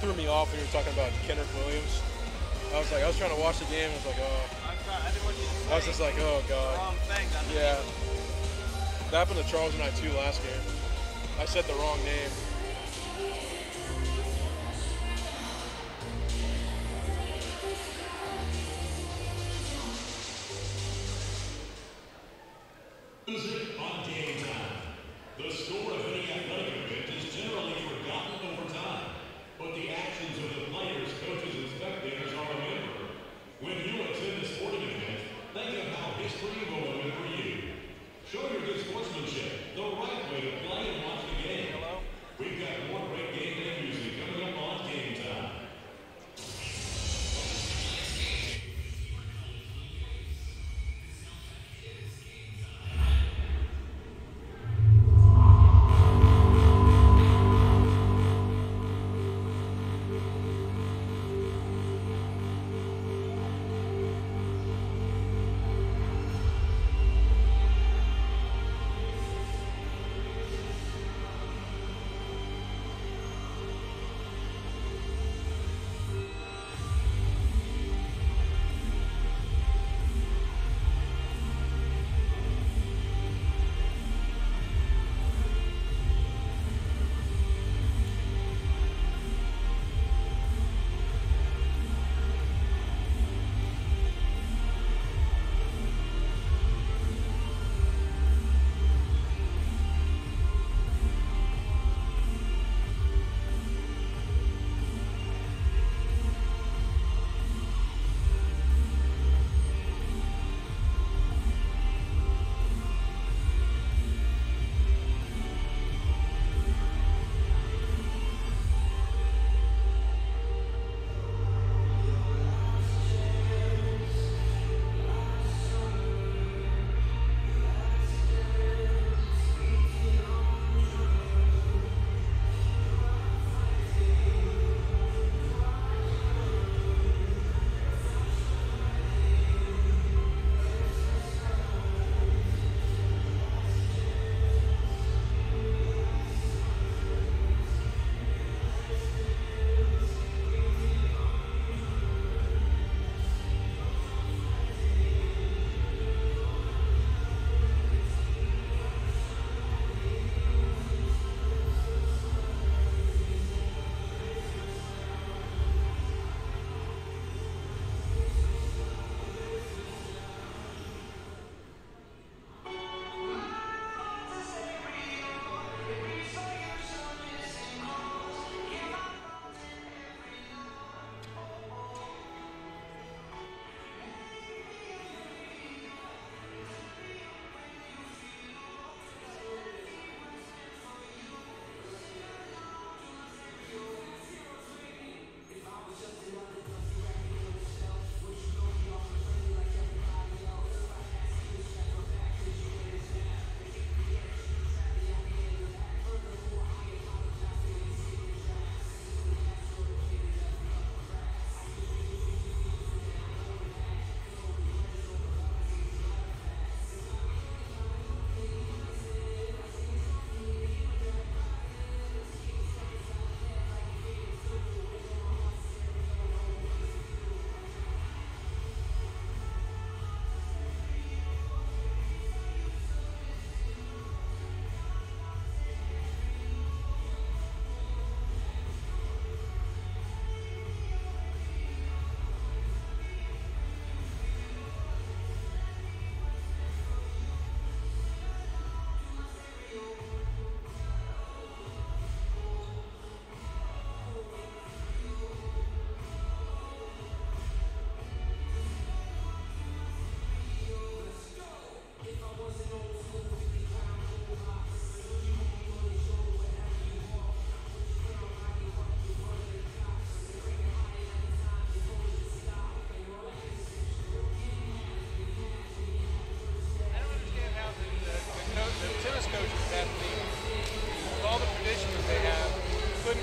Threw me off when you were talking about Kendrick Williams. I was trying to watch the game. I was like, oh. I didn't want you to say I was just like, oh god. the wrong thing. Yeah. That happened to Charles and I too last game. I said the wrong name. Music on game time. The score of any athletic event is generally forgotten over time, but the actions of the players, coaches, and spectators are remembered. When you attend a sporting event, think of how history will remember you. Show your good sportsmanship, the right way to play and watch the game. We've got more great game day music coming up on Game Time.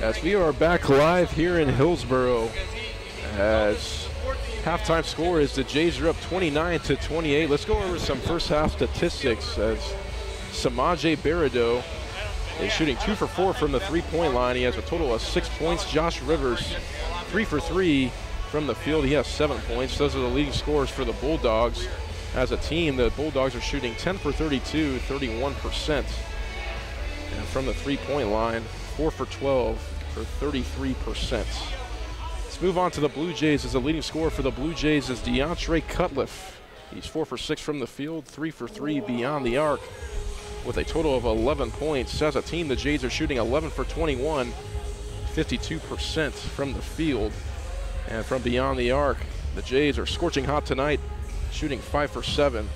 As we are back live here in Hillsboro, as halftime score is the Jays are up 29-28. Let's go over some first half statistics as Samaje Berido is shooting 2 for 4 from the 3-point line. He has a total of 6 points. Josh Rivers, 3 for 3 from the field. He has 7 points. Those are the leading scorers for the Bulldogs. As a team, the Bulldogs are shooting 10 for 32, 31%. And from the 3-point line, 4 for 12 for 33%. Let's move on to the Blue Jays. As the leading scorer for the Blue Jays is DeAndre Cutliff. He's 4 for 6 from the field, 3 for 3 beyond the arc, with a total of 11 points. As a team, the Jays are shooting 11 for 21, 52% from the field. And from beyond the arc, the Jays are scorching hot tonight, shooting 5 for 7,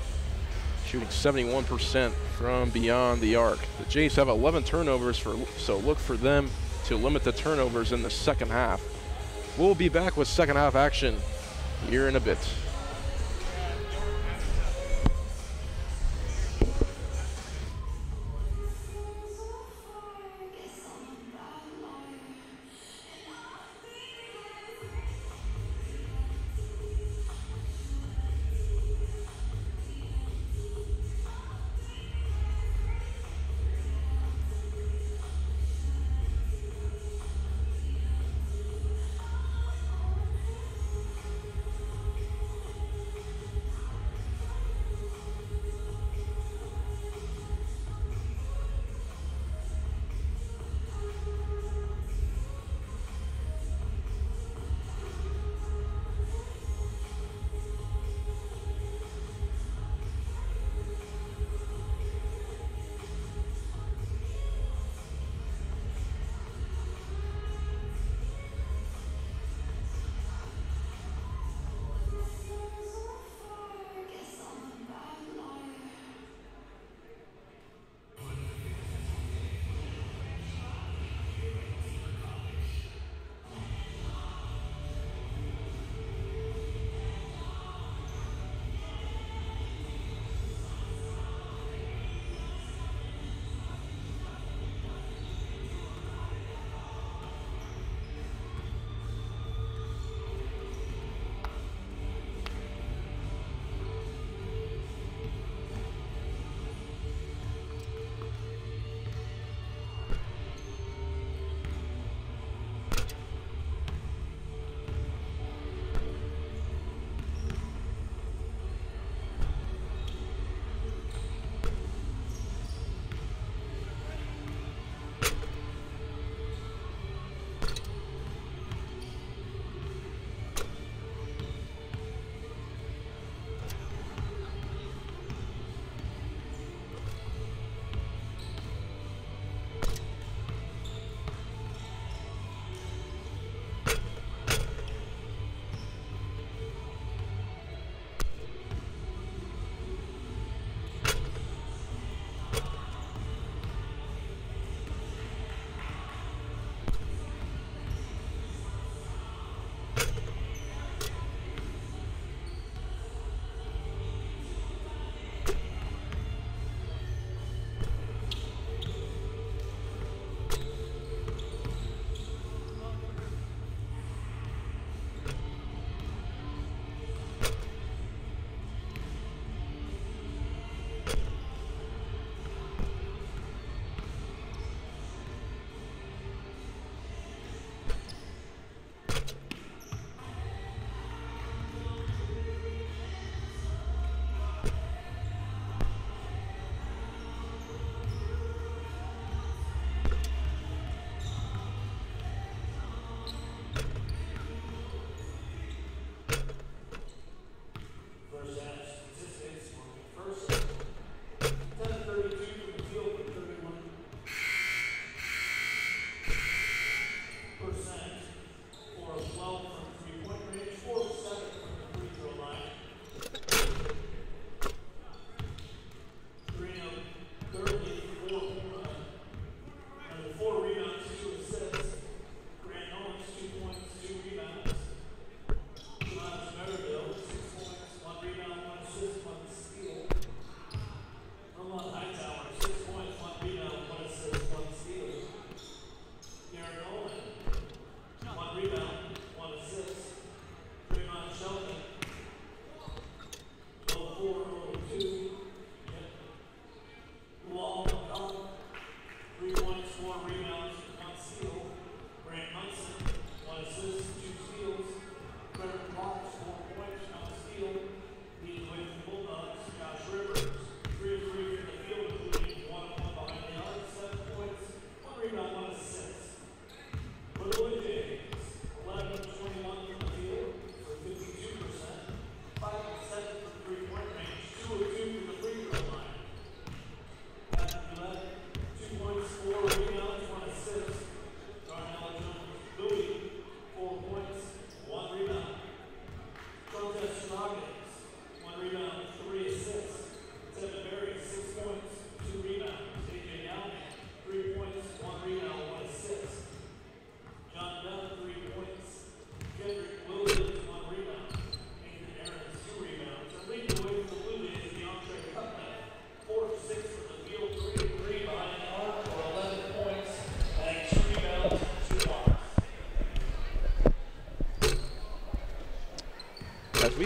shooting 71% from beyond the arc. The Jays have 11 turnovers, so look for them to limit the turnovers in the second half. We'll be back with second half action here in a bit.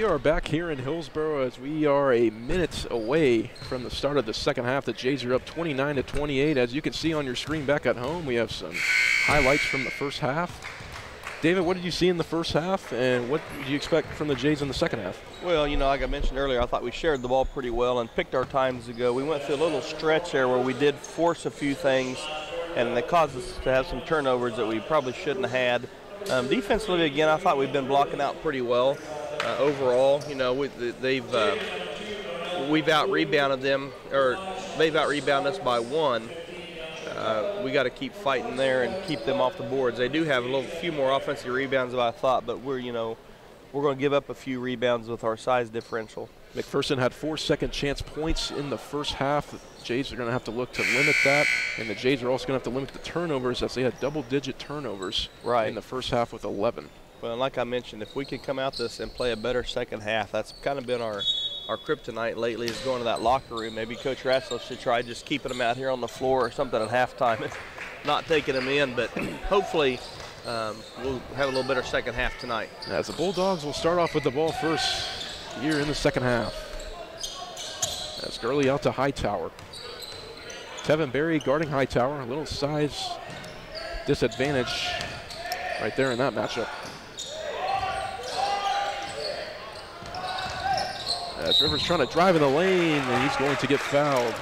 are back here in Hillsboro as we are a minute away from the start of the second half. The Jays are up 29-28. As you can see on your screen back at home, we have some highlights from the first half. David, what did you see in the first half, and what do you expect from the Jays in the second half? Well, you know, like I mentioned earlier, I thought we shared the ball pretty well and picked our times to go. We went through a little stretch there where we did force a few things, and it caused us to have some turnovers that we probably shouldn't have had. Defensively, again, I thought we've been blocking out pretty well. Overall, you know, we've out-rebounded them, or they've out-rebounded us by one. We got to keep fighting there and keep them off the boards. They do have a few more offensive rebounds than I thought, but we're going to give up a few rebounds with our size differential. McPherson had 4 second chance points in the first half. The Jays are going to have to look to limit that, and the Jays are also going to have to limit the turnovers, as they had double-digit turnovers in the first half with 11. Well, like I mentioned, if we could come out this and play a better second half, that's kind of been our kryptonite lately, is going to that locker room. Maybe Coach Ratzlaff should try just keeping them out here on the floor or something at halftime, not taking them in, but hopefully we'll have a little better second half tonight. As the Bulldogs will start off with the ball first here in the second half. That's Gurley out to Hightower. Tevin Berry guarding Hightower, a little size disadvantage right there in that matchup. As Rivers trying to drive in the lane, and he's going to get fouled.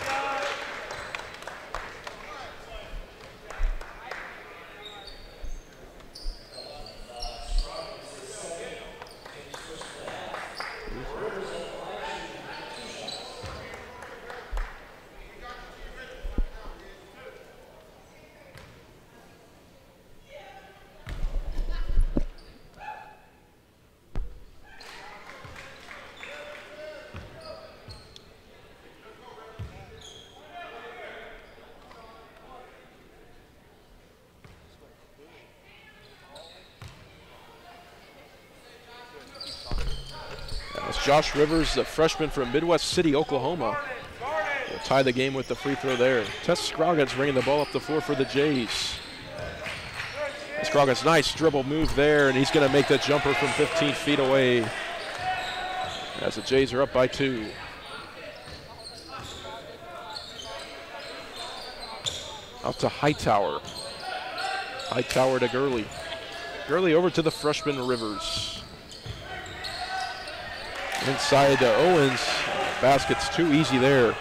Josh Rivers, the freshman from Midwest City, Oklahoma, will tie the game with the free throw there. Tess Scroggins bringing the ball up the floor for the Jays. Scroggins, nice dribble move there, and he's going to make the jumper from 15 feet away as the Jays are up by 2. Out to Hightower. Hightower to Gurley. Gurley over to the freshman Rivers. Inside to Owens. Basket's too easy there.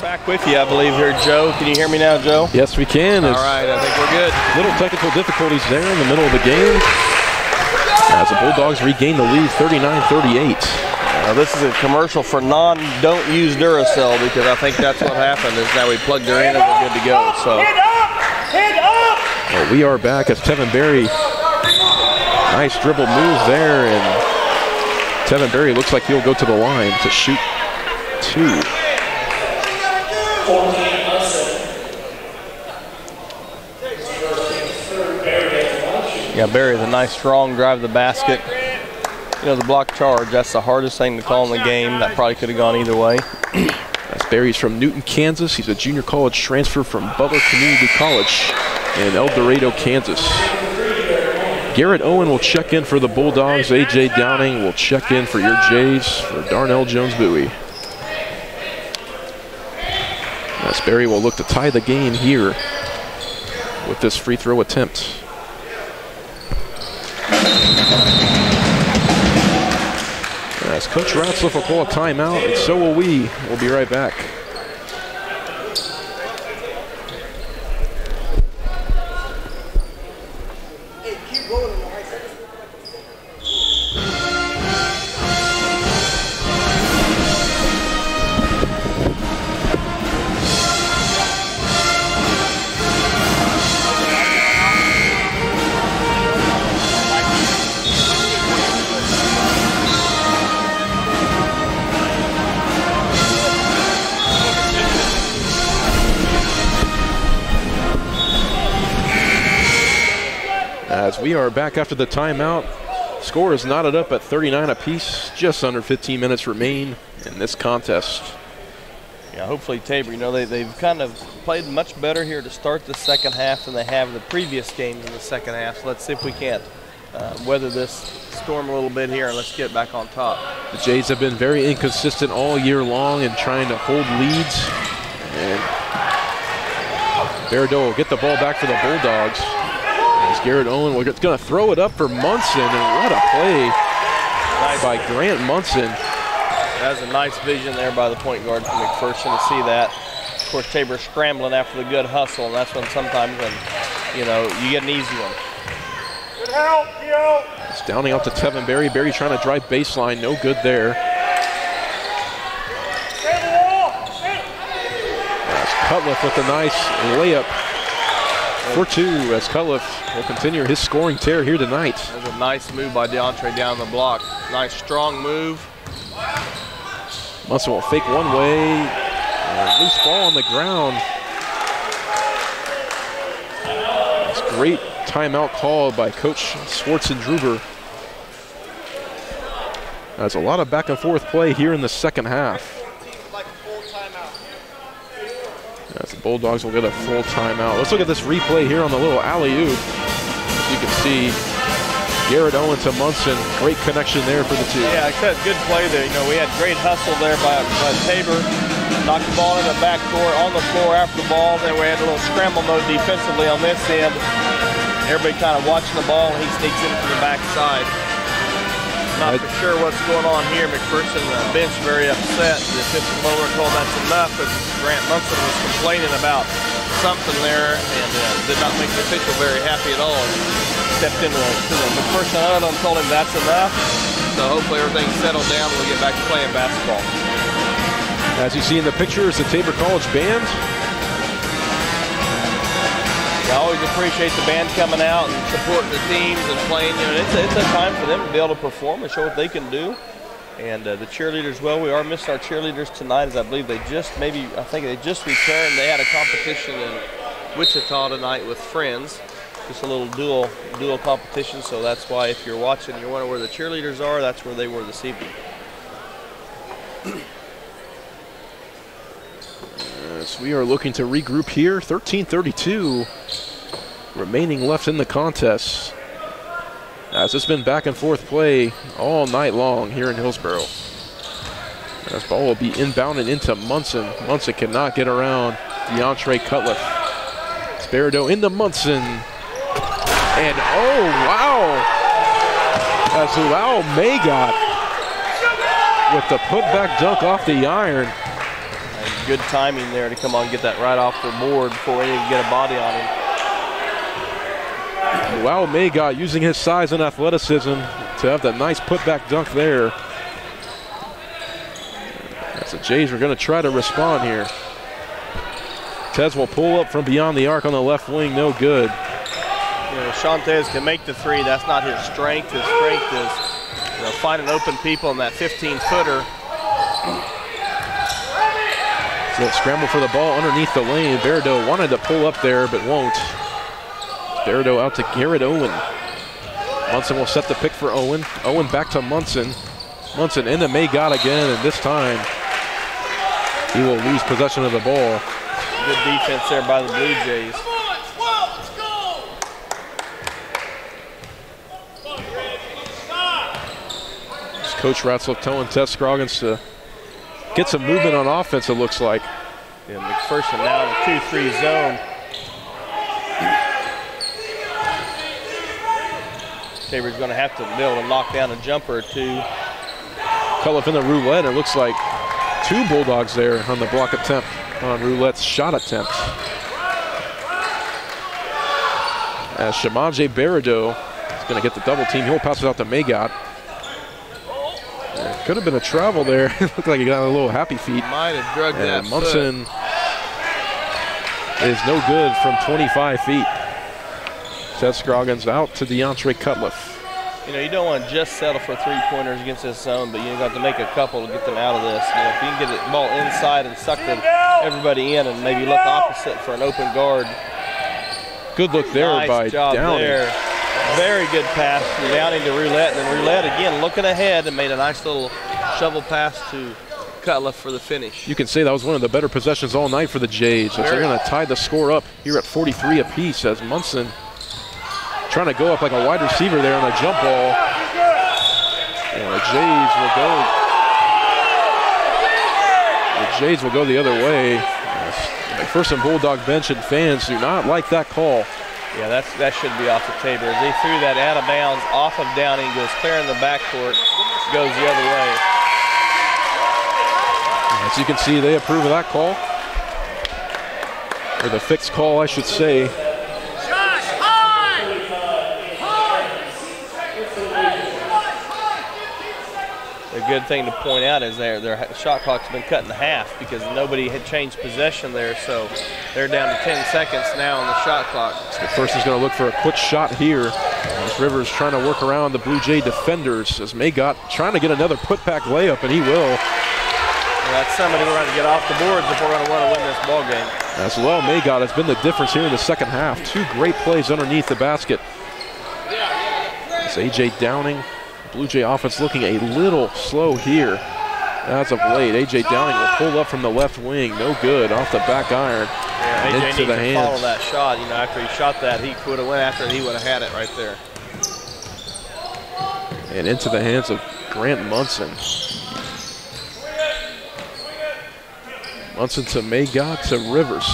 back with you, I believe, here, Joe. Can you hear me now, Joe? Yes, we can. All right, I think we're good. Little technical difficulties there in the middle of the game as the Bulldogs regain the lead 39-38. This is a commercial for don't use Duracell, because I think that's what happened is now we plugged her in and we're good to go. So. Well, we are back as Tevin Berry. Nice dribble move there, and Tevin Berry looks like he'll go to the line to shoot 2. Yeah, Berry with a nice strong drive to the basket. You know, the block charge, that's the hardest thing to call in the game. That probably could have gone either way. That's Berry's from Newton, Kansas. He's a junior college transfer from Butler Community College in El Dorado, Kansas. Garrett Owen will check in for the Bulldogs. A.J. Downing will check in for your Jays for Darnell Jones-Bowie. As Berry will look to tie the game here with this free throw attempt. As Coach Ratzlaff will call a timeout, and so will we. We'll be right back. As we are back after the timeout, score is knotted up at 39 apiece. Just under 15 minutes remain in this contest. Yeah, hopefully Tabor, you know, they've kind of played much better here to start the second half than they have in the previous games in the second half. So let's see if we can't weather this storm a little bit here and let's get back on top. The Jays have been very inconsistent all year long in trying to hold leads. And Baradot will get the ball back for the Bulldogs. As Garrett Owen, we're going to throw it up for Munson, and what a play by Grant Munson. That's a nice vision there by the point guard from McPherson to see that. Of course, Tabor scrambling after the good hustle, and that's when sometimes you know, you get an easy one. Good help, Yo. It's Downing out to Tevin Berry. Berry trying to drive baseline, no good there. That's Cutliff with a nice layup for 2 as Cutliff will continue his scoring tear here tonight. That's a nice move by DeAndre down the block. Nice strong move. Munson will fake one way. And loose ball on the ground. It's a great timeout called by Coach Schwartzendruber. There's a lot of back and forth play here in the second half. As the Bulldogs will get a full timeout. Let's look at this replay here on the little alley-oop. You can see Garrett Owen to Munson. Great connection there for the 2. Yeah, I said good play there. You know, we had great hustle there by Tabor. Knocked the ball in the backcourt, on the floor after the ball. Then we had a little scramble mode defensively on this end. Everybody kind of watching the ball, and he sneaks in from the backside. Not for sure what's going on here. McPherson bench very upset. The assistant lower told that's enough, but Grant Munson was complaining about something there and did not make the official very happy at all. Stepped into the McPherson huddle and told him that's enough. So hopefully everything's settled down and we'll get back to playing basketball. As you see in the picture is the Tabor College band. I always appreciate the band coming out and supporting the teams and playing. You know, it's a time for them to be able to perform and show what they can do. And the cheerleaders, well, we are missing our cheerleaders tonight, as I believe they just I think they just returned. They had a competition in Wichita tonight with friends, just a little dual competition. So that's why if you're watching, you're wondering where the cheerleaders are. That's where they were this evening. As we are looking to regroup here, 13:32 remaining left in the contest. As it's been back and forth play all night long here in Hillsboro. This ball will be inbounded into Munson. Munson cannot get around DeAndre Cutliff. Sparrow into Munson. And oh wow! As Lau Magot with the putback dunk off the iron. And good timing there to come on and get that right off the board before he can get a body on him. Wow, Magot using his size and athleticism to have that nice putback dunk there. As the Jays are going to try to respond here. Tez will pull up from beyond the arc on the left wing, no good. You know, Shantez can make the three. That's not his strength. His strength is, you know, finding open people in that 15-footer. So scramble for the ball underneath the lane. Berideau wanted to pull up there, but won't. Berideau out to Garrett Owen. Munson will set the pick for Owen. Owen back to Munson. Munson into Magot again, and this time he will lose possession of the ball. Good defense there by the Blue Jays. Coach Ratzlaff telling Tess Scroggins to get some movement on offense, it looks like. Yeah, McPherson now in a 2-3 zone. Tabor's going to have to be able to knock down a jumper or two. Cutliff in the roulette. It looks like two Bulldogs there on the block attempt, on Roulette's shot attempt. As Shamaje Berideau is going to get the double team. He'll pass it out to Magot. Could have been a travel there. It looked like he got a little happy feet. Might have drugged that Munson is no good from 25 feet. Seth Scroggins out to DeAndre Cutliff. You know, you don't want to just settle for three-pointers against this zone, but you got to make a couple to get them out of this. You know, if you can get the ball inside and suck everybody in and maybe look opposite for an open guard. Good look there nice by job Downing. There. Very good pass from Downing to Roulette, and then Roulette again looking ahead and made a nice little shovel pass to Cutliff for the finish. You can say that was one of the better possessions all night for the Jays. So they're going to tie the score up here at 43 apiece as Munson trying to go up like a wide receiver there on a jump ball. And the Jays will go the other way. McPherson Bulldog bench and fans do not like that call. Yeah, that should be off the Tabor. As they threw that out of bounds off of Downing, goes clear in the backcourt, goes the other way. As you can see, they approve of that call. Or the fixed call, I should say. The good thing to point out is their shot clock's been cut in half because nobody had changed possession there, so they're down to 10 seconds now on the shot clock. McPherson's going to look for a quick shot here. As Rivers trying to work around the Blue Jay defenders as Magot trying to get another putback layup, and he will. Well, that's somebody we're going to get off the boards if we're going to want to win this ball game. As well, Magot has been the difference here in the second half. Two great plays underneath the basket. It's A.J. Downing. Blue Jay offense looking a little slow here as of late. A.J. Downing will pull up from the left wing. No good. Off the back iron. Yeah, A.J. needs to follow that shot. You know, after he shot that, he would have went after it. He would have had it right there. And into the hands of Grant Munson. Munson to Magot to Rivers.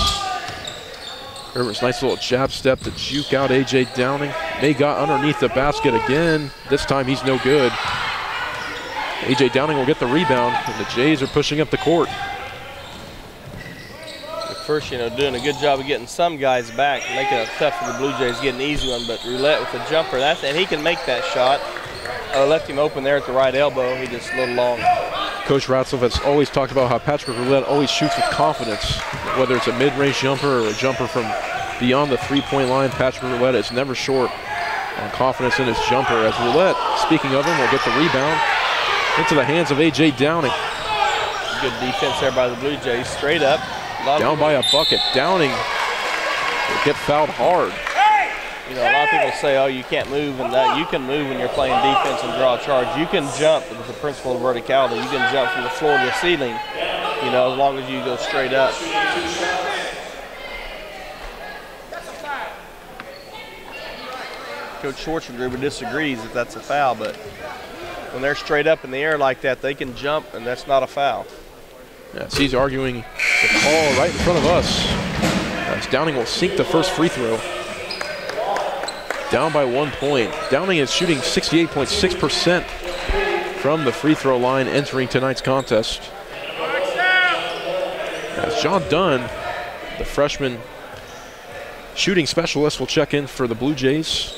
Rivers, nice little jab step to juke out A.J. Downing. Magot underneath the basket again. This time he's no good. A.J. Downing will get the rebound, and the Jays are pushing up the court. First, you know, doing a good job of getting some guys back, making it tough for the Blue Jays, getting an easy one, but Roulette with the jumper, and he can make that shot. Left him open there at the right elbow. He just a little long. Coach Ratzlaff has always talked about how Patrick Roulette always shoots with confidence, whether it's a mid-range jumper or a jumper from beyond the three-point line. Patrick Roulette is never short on confidence in his jumper. As Roulette, speaking of him, will get the rebound into the hands of A.J. Downing. Good defense there by the Blue Jays. Straight up. Down by a bucket. Downing will get fouled hard. You know, a lot of people say, oh, you can't move, and that you can move when you're playing defense and draw a charge. You can jump with the principle of verticality. You can jump from the floor to the ceiling, you know, as long as you go straight up. Coach Schwarzenegger disagrees if that's a foul, but when they're straight up in the air like that, they can jump, and that's not a foul. Yes, he's arguing the call right in front of us. As Downing will sink the first free throw. Down by 1 point. Downing is shooting 68.6% from the free throw line entering tonight's contest. John Dunn, the freshman shooting specialist, will check in for the Blue Jays.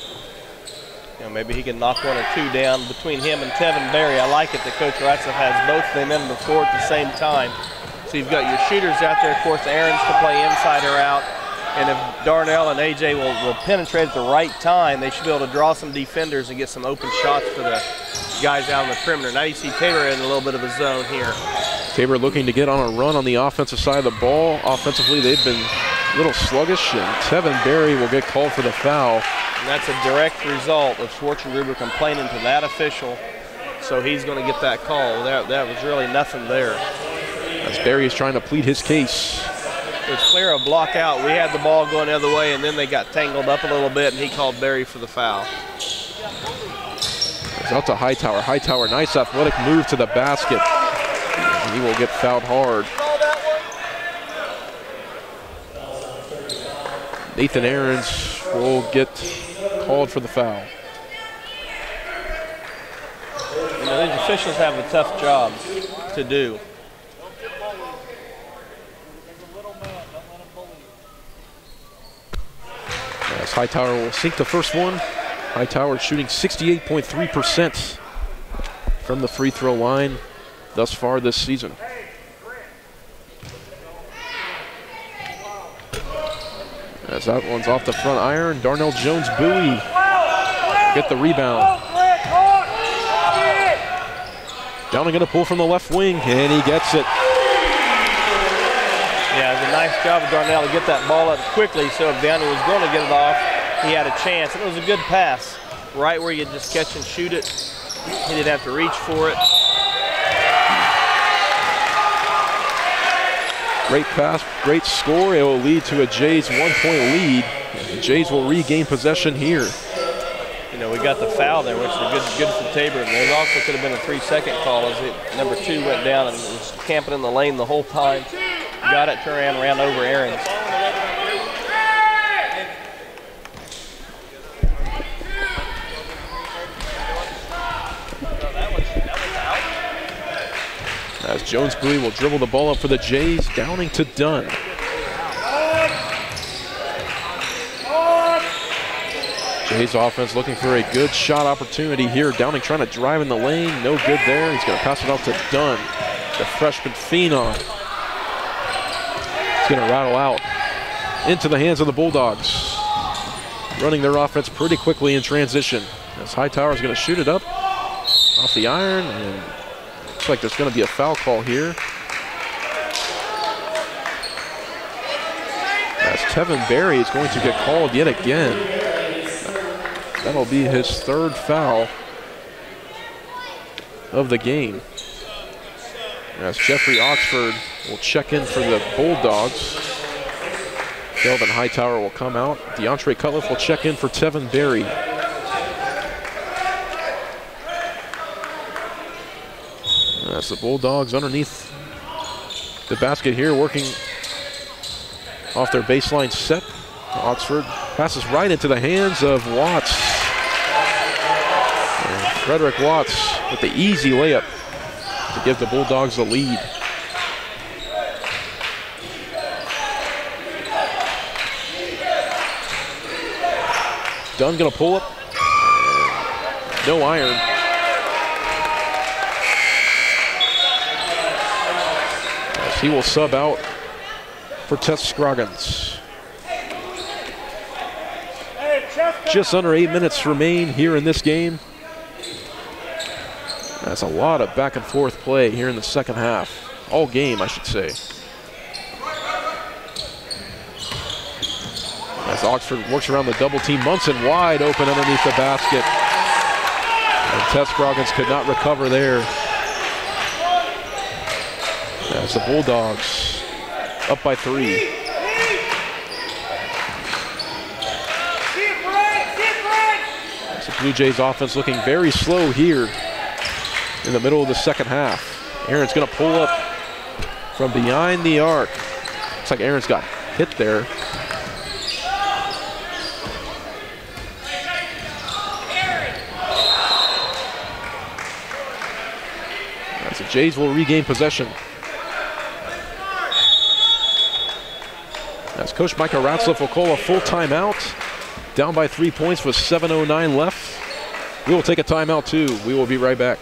Maybe he can knock one or two down between him and Tevin Berry. I like it that Coach Ratzel has both of them in the floor at the same time. So you've got your shooters out there. Of course, Aaron's to play inside or out. And if Darnell and AJ will penetrate at the right time, they should be able to draw some defenders and get some open shots for the guys out on the perimeter. Now you see Tabor in a little bit of a zone here. Tabor looking to get on a run on the offensive side of the ball. Offensively, they've been a little sluggish, and Tevin Berry will get called for the foul. And that's a direct result of Schwarzenegger complaining to that official, so he's going to get that call. That was really nothing there. As Berry is trying to plead his case. It was clear a block out. We had the ball going the other way, and then they got tangled up a little bit, and he called Berry for the foul. It's out to Hightower. Hightower, nice athletic move to the basket. And he will get fouled hard. Nathan Aarons will get called for the foul. You know, these officials have a tough job to do. As Hightower will sink the first one. Hightower shooting 68.3% from the free throw line thus far this season. As that one's off the front iron, Darnell Jones-Bowie get the rebound. Downing going to pull from the left wing, and he gets it. Yeah, it was a nice job of Darnell to get that ball up quickly, so if Downey was going to get it off, he had a chance. And it was a good pass, right where you just catch and shoot it. He didn't have to reach for it. Great pass, great score. It will lead to a Jays 1-point lead. The Jays will regain possession here. You know, we got the foul there, which is good for Tabor. There also could have been a 3-second call as number 2 went down and was camping in the lane the whole time. Got it, turned around, ran over Aaron's. As Jones-Bowie will dribble the ball up for the Jays, Downing to Dunn. Jays offense looking for a good shot opportunity here. Downing trying to drive in the lane, no good there. He's going to pass it off to Dunn, the freshman phenom. It's going to rattle out into the hands of the Bulldogs. Running their offense pretty quickly in transition. As Hightower is going to shoot it up off the iron, and looks like there's going to be a foul call here. As Tevin Berry is going to get called yet again. That'll be his 3rd foul of the game. As Jeffrey Oxford will check in for the Bulldogs. Kelvin Hightower will come out. DeAndre Cutliff will check in for Tevin Berry. As the Bulldogs underneath the basket here, working off their baseline set. Oxford passes right into the hands of Watts. And Frederick Watts with the easy layup to give the Bulldogs the lead. Dunn gonna pull up. No iron. As he will sub out for Tess Scroggins. Just under 8 minutes remain here in this game. That's a lot of back and forth play here in the second half. All game, I should say. As Oxford works around the double team, Munson wide open underneath the basket. And Tess Scroggins could not recover there. As the Bulldogs up by 3. As the Blue Jays offense looking very slow here in the middle of the second half. Aaron's gonna pull up from behind the arc. Looks like Aaron's got hit there. As the Jays will regain possession. As Coach Micah Ratzlaff will call a full timeout. Down by 3 points with 7:09 left. We will take a timeout too. We will be right back.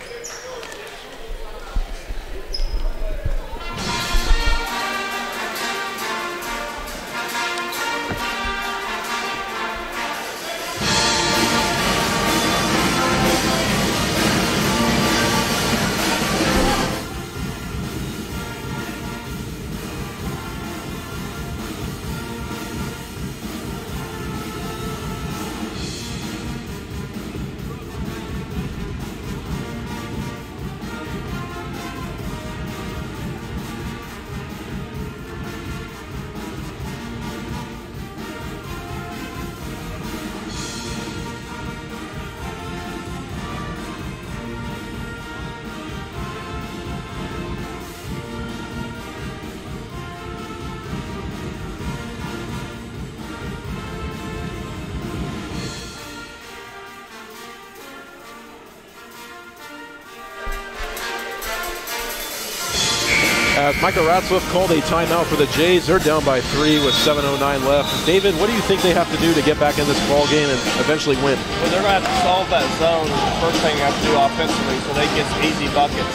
As Micah Ratzlaff called a timeout for the Jays, they're down by 3 with 7:09 left. David, what do you think they have to do to get back in this ball game and eventually win? Well, they're going to have to solve that zone. The first thing they have to do offensively so they get some easy buckets.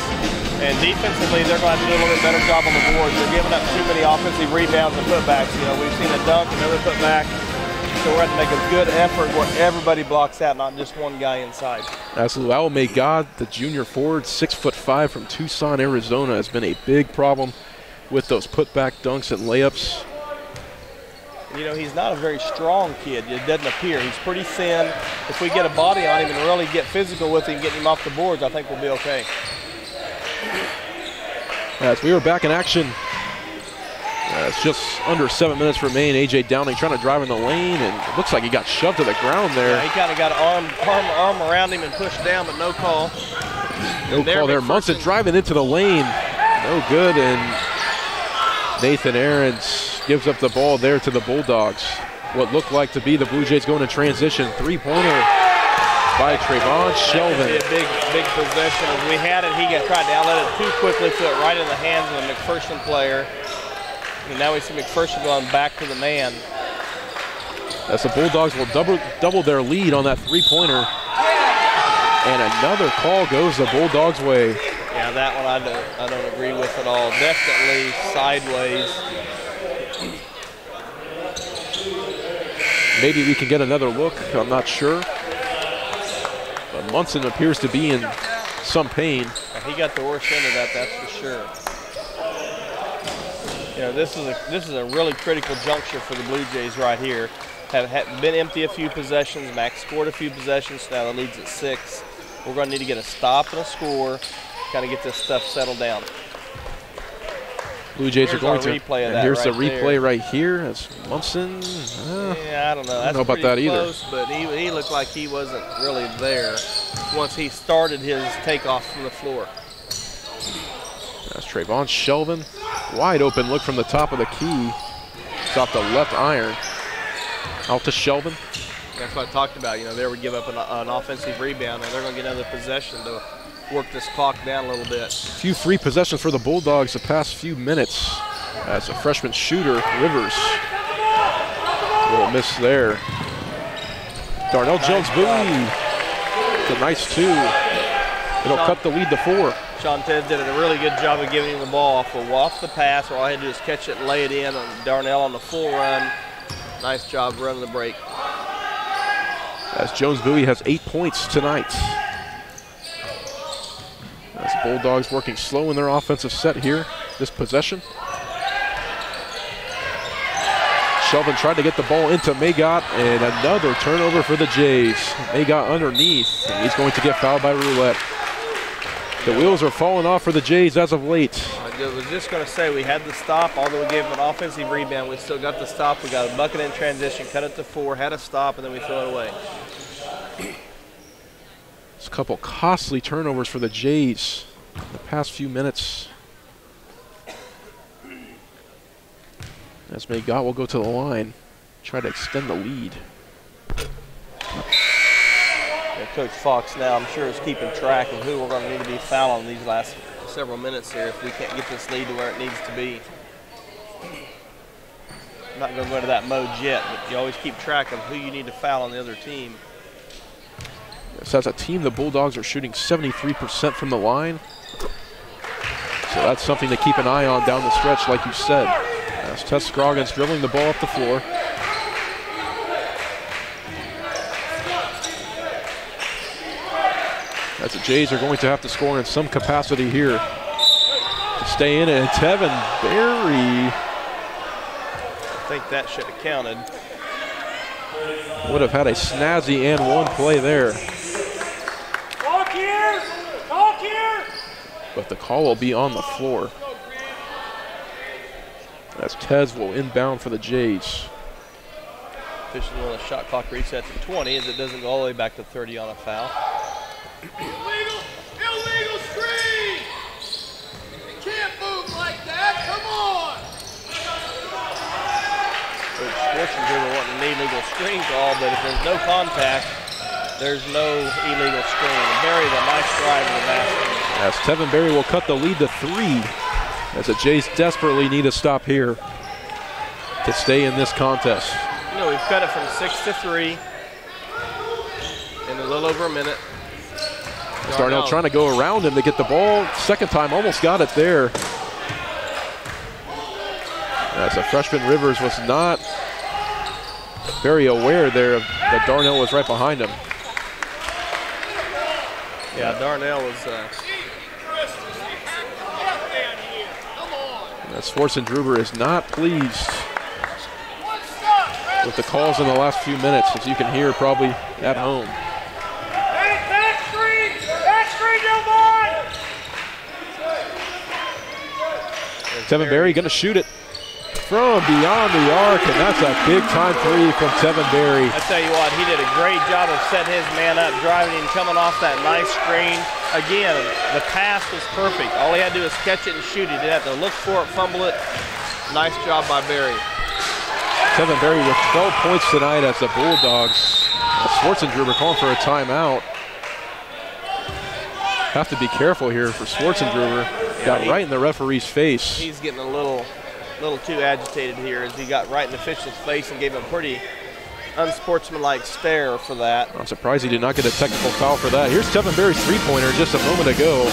And defensively, they're going to have to do a little bit better job on the boards. They're giving up too many offensive rebounds and putbacks. You know, we've seen a dunk, another putback. So we're going to have to make a good effort where everybody blocks out, not just one guy inside. Absolutely. Al Maygad, the junior forward, 6'5" from Tucson, Arizona, has been a big problem with those putback dunks and layups. You know, he's not a very strong kid. It doesn't appear. He's pretty thin. If we get a body on him and really get physical with him, getting him off the boards, I think we'll be okay. As we are back in action, it's just under 7 minutes remain. A.J. Downing trying to drive in the lane, and it looks like he got shoved to the ground there. Yeah, he kind of got arm around him and pushed down, but no call. No call there. Munson driving into the lane. No good, and Nathan Aarons gives up the ball there to the Bulldogs. What looked like to be the Blue Jays going to transition. Three-pointer by Trayvon Shelvin. That could be a big possession. As we had it, he tried to outlet it too quickly, put it right in the hands of a McPherson player. And now we see McPherson going back to the man. As the Bulldogs will double their lead on that three-pointer. And another call goes the Bulldogs' way. Yeah, that one I don't agree with at all. Definitely sideways. Maybe we can get another look. I'm not sure. But Munson appears to be in some pain. He got the worst end of that, that's for sure. You know, this is a really critical juncture for the Blue Jays right here. Have been empty a few possessions. Max scored a few possessions. Now the lead's at 6. We're going to need to get a stop and a score. Kind of get this stuff settled down. Blue Jays are going to. Replay of and that here's right the replay there. Right here. That's Munson. Yeah, I don't know. I don't know about that close, either. But he looked like he wasn't really there once he started his takeoff from the floor. That's Trayvon Shelvin. Wide open look from the top of the key. It's off the left iron. Out to Shelvin. That's what I talked about. You know, they would give up an offensive rebound, and they're going to get another possession to work this clock down a little bit. A few free possessions for the Bulldogs the past few minutes. As a freshman shooter, Rivers. A little miss there. Darnell Jones-Bowie. It's a nice 2. It'll cut the lead to 4. Sean Ted did a really good job of giving him the ball off the pass. All I had to do is catch it and lay it in on Darnell on the full run. Nice job running the break. As Jones-Bowie has 8 points tonight. As Bulldogs working slow in their offensive set here, this possession. Shelvin tried to get the ball into Maygott, and another turnover for the Jays. Maygott underneath, and he's going to get fouled by Roulette. The wheels are falling off for the Jays as of late. I was just going to say we had the stop, although we gave them an offensive rebound. We still got the stop. We got a bucket in transition, cut it to 4, had a stop, and then we throw it away. It's a couple costly turnovers for the Jays in the past few minutes. As Maygott will go to the line, try to extend the lead. Yeah, Coach Fox now, I'm sure, is keeping track of who we're going to need to be fouling these last several minutes here if we can't get this lead to where it needs to be. I'm not going to go into that mode yet, but you always keep track of who you need to foul on the other team. So as a team, the Bulldogs are shooting 73% from the line. So that's something to keep an eye on down the stretch, like you said. As Tess Scroggins dribbling the ball up the floor. As the Jays are going to have to score in some capacity here to stay in it. And Tevin Berry, I think that should have counted. Would have had a snazzy and one play there. Talk here! Talk here! But the call will be on the floor. As Tez will inbound for the Jays. Officially, when the shot clock resets at 20, as it doesn't go all the way back to 30 on a foul. Illegal screen! You can't move like that, come on! Coach Schwarzenegger wanting an illegal screen call, but if there's no contact, there's no illegal screen. Berry, the nice drive in the basket. As Tevin Berry will cut the lead to 3. As the Jays desperately need a stop here to stay in this contest. You know, we've cut it from 6 to 3 in a little over a minute. Darnell trying to go around him to get the ball. Second time, almost got it there. As the freshman Rivers was not very aware there that Darnell was right behind him. Yeah, Darnell was. Schwarzenegger is not pleased with the calls in the last few minutes, as you can hear probably at home. Tevin Berry going to shoot it from beyond the arc, and that's a big-time 3 from Tevin Berry. I tell you what, he did a great job of setting his man up, driving him, coming off that nice screen. Again, the pass was perfect. All he had to do was catch it and shoot. He didn't have to look for it, fumble it. Nice job by Berry. Tevin Berry with 12 points tonight as the Bulldogs. Schwarzenegger calling for a timeout. Have to be careful here for Schwarzenegger. Got right in the referee's face. He's getting a little too agitated here as he got right in the official's face and gave him a pretty unsportsmanlike stare for that. I'm surprised he did not get a technical foul for that. Here's Tevin Berry's three-pointer just a moment ago.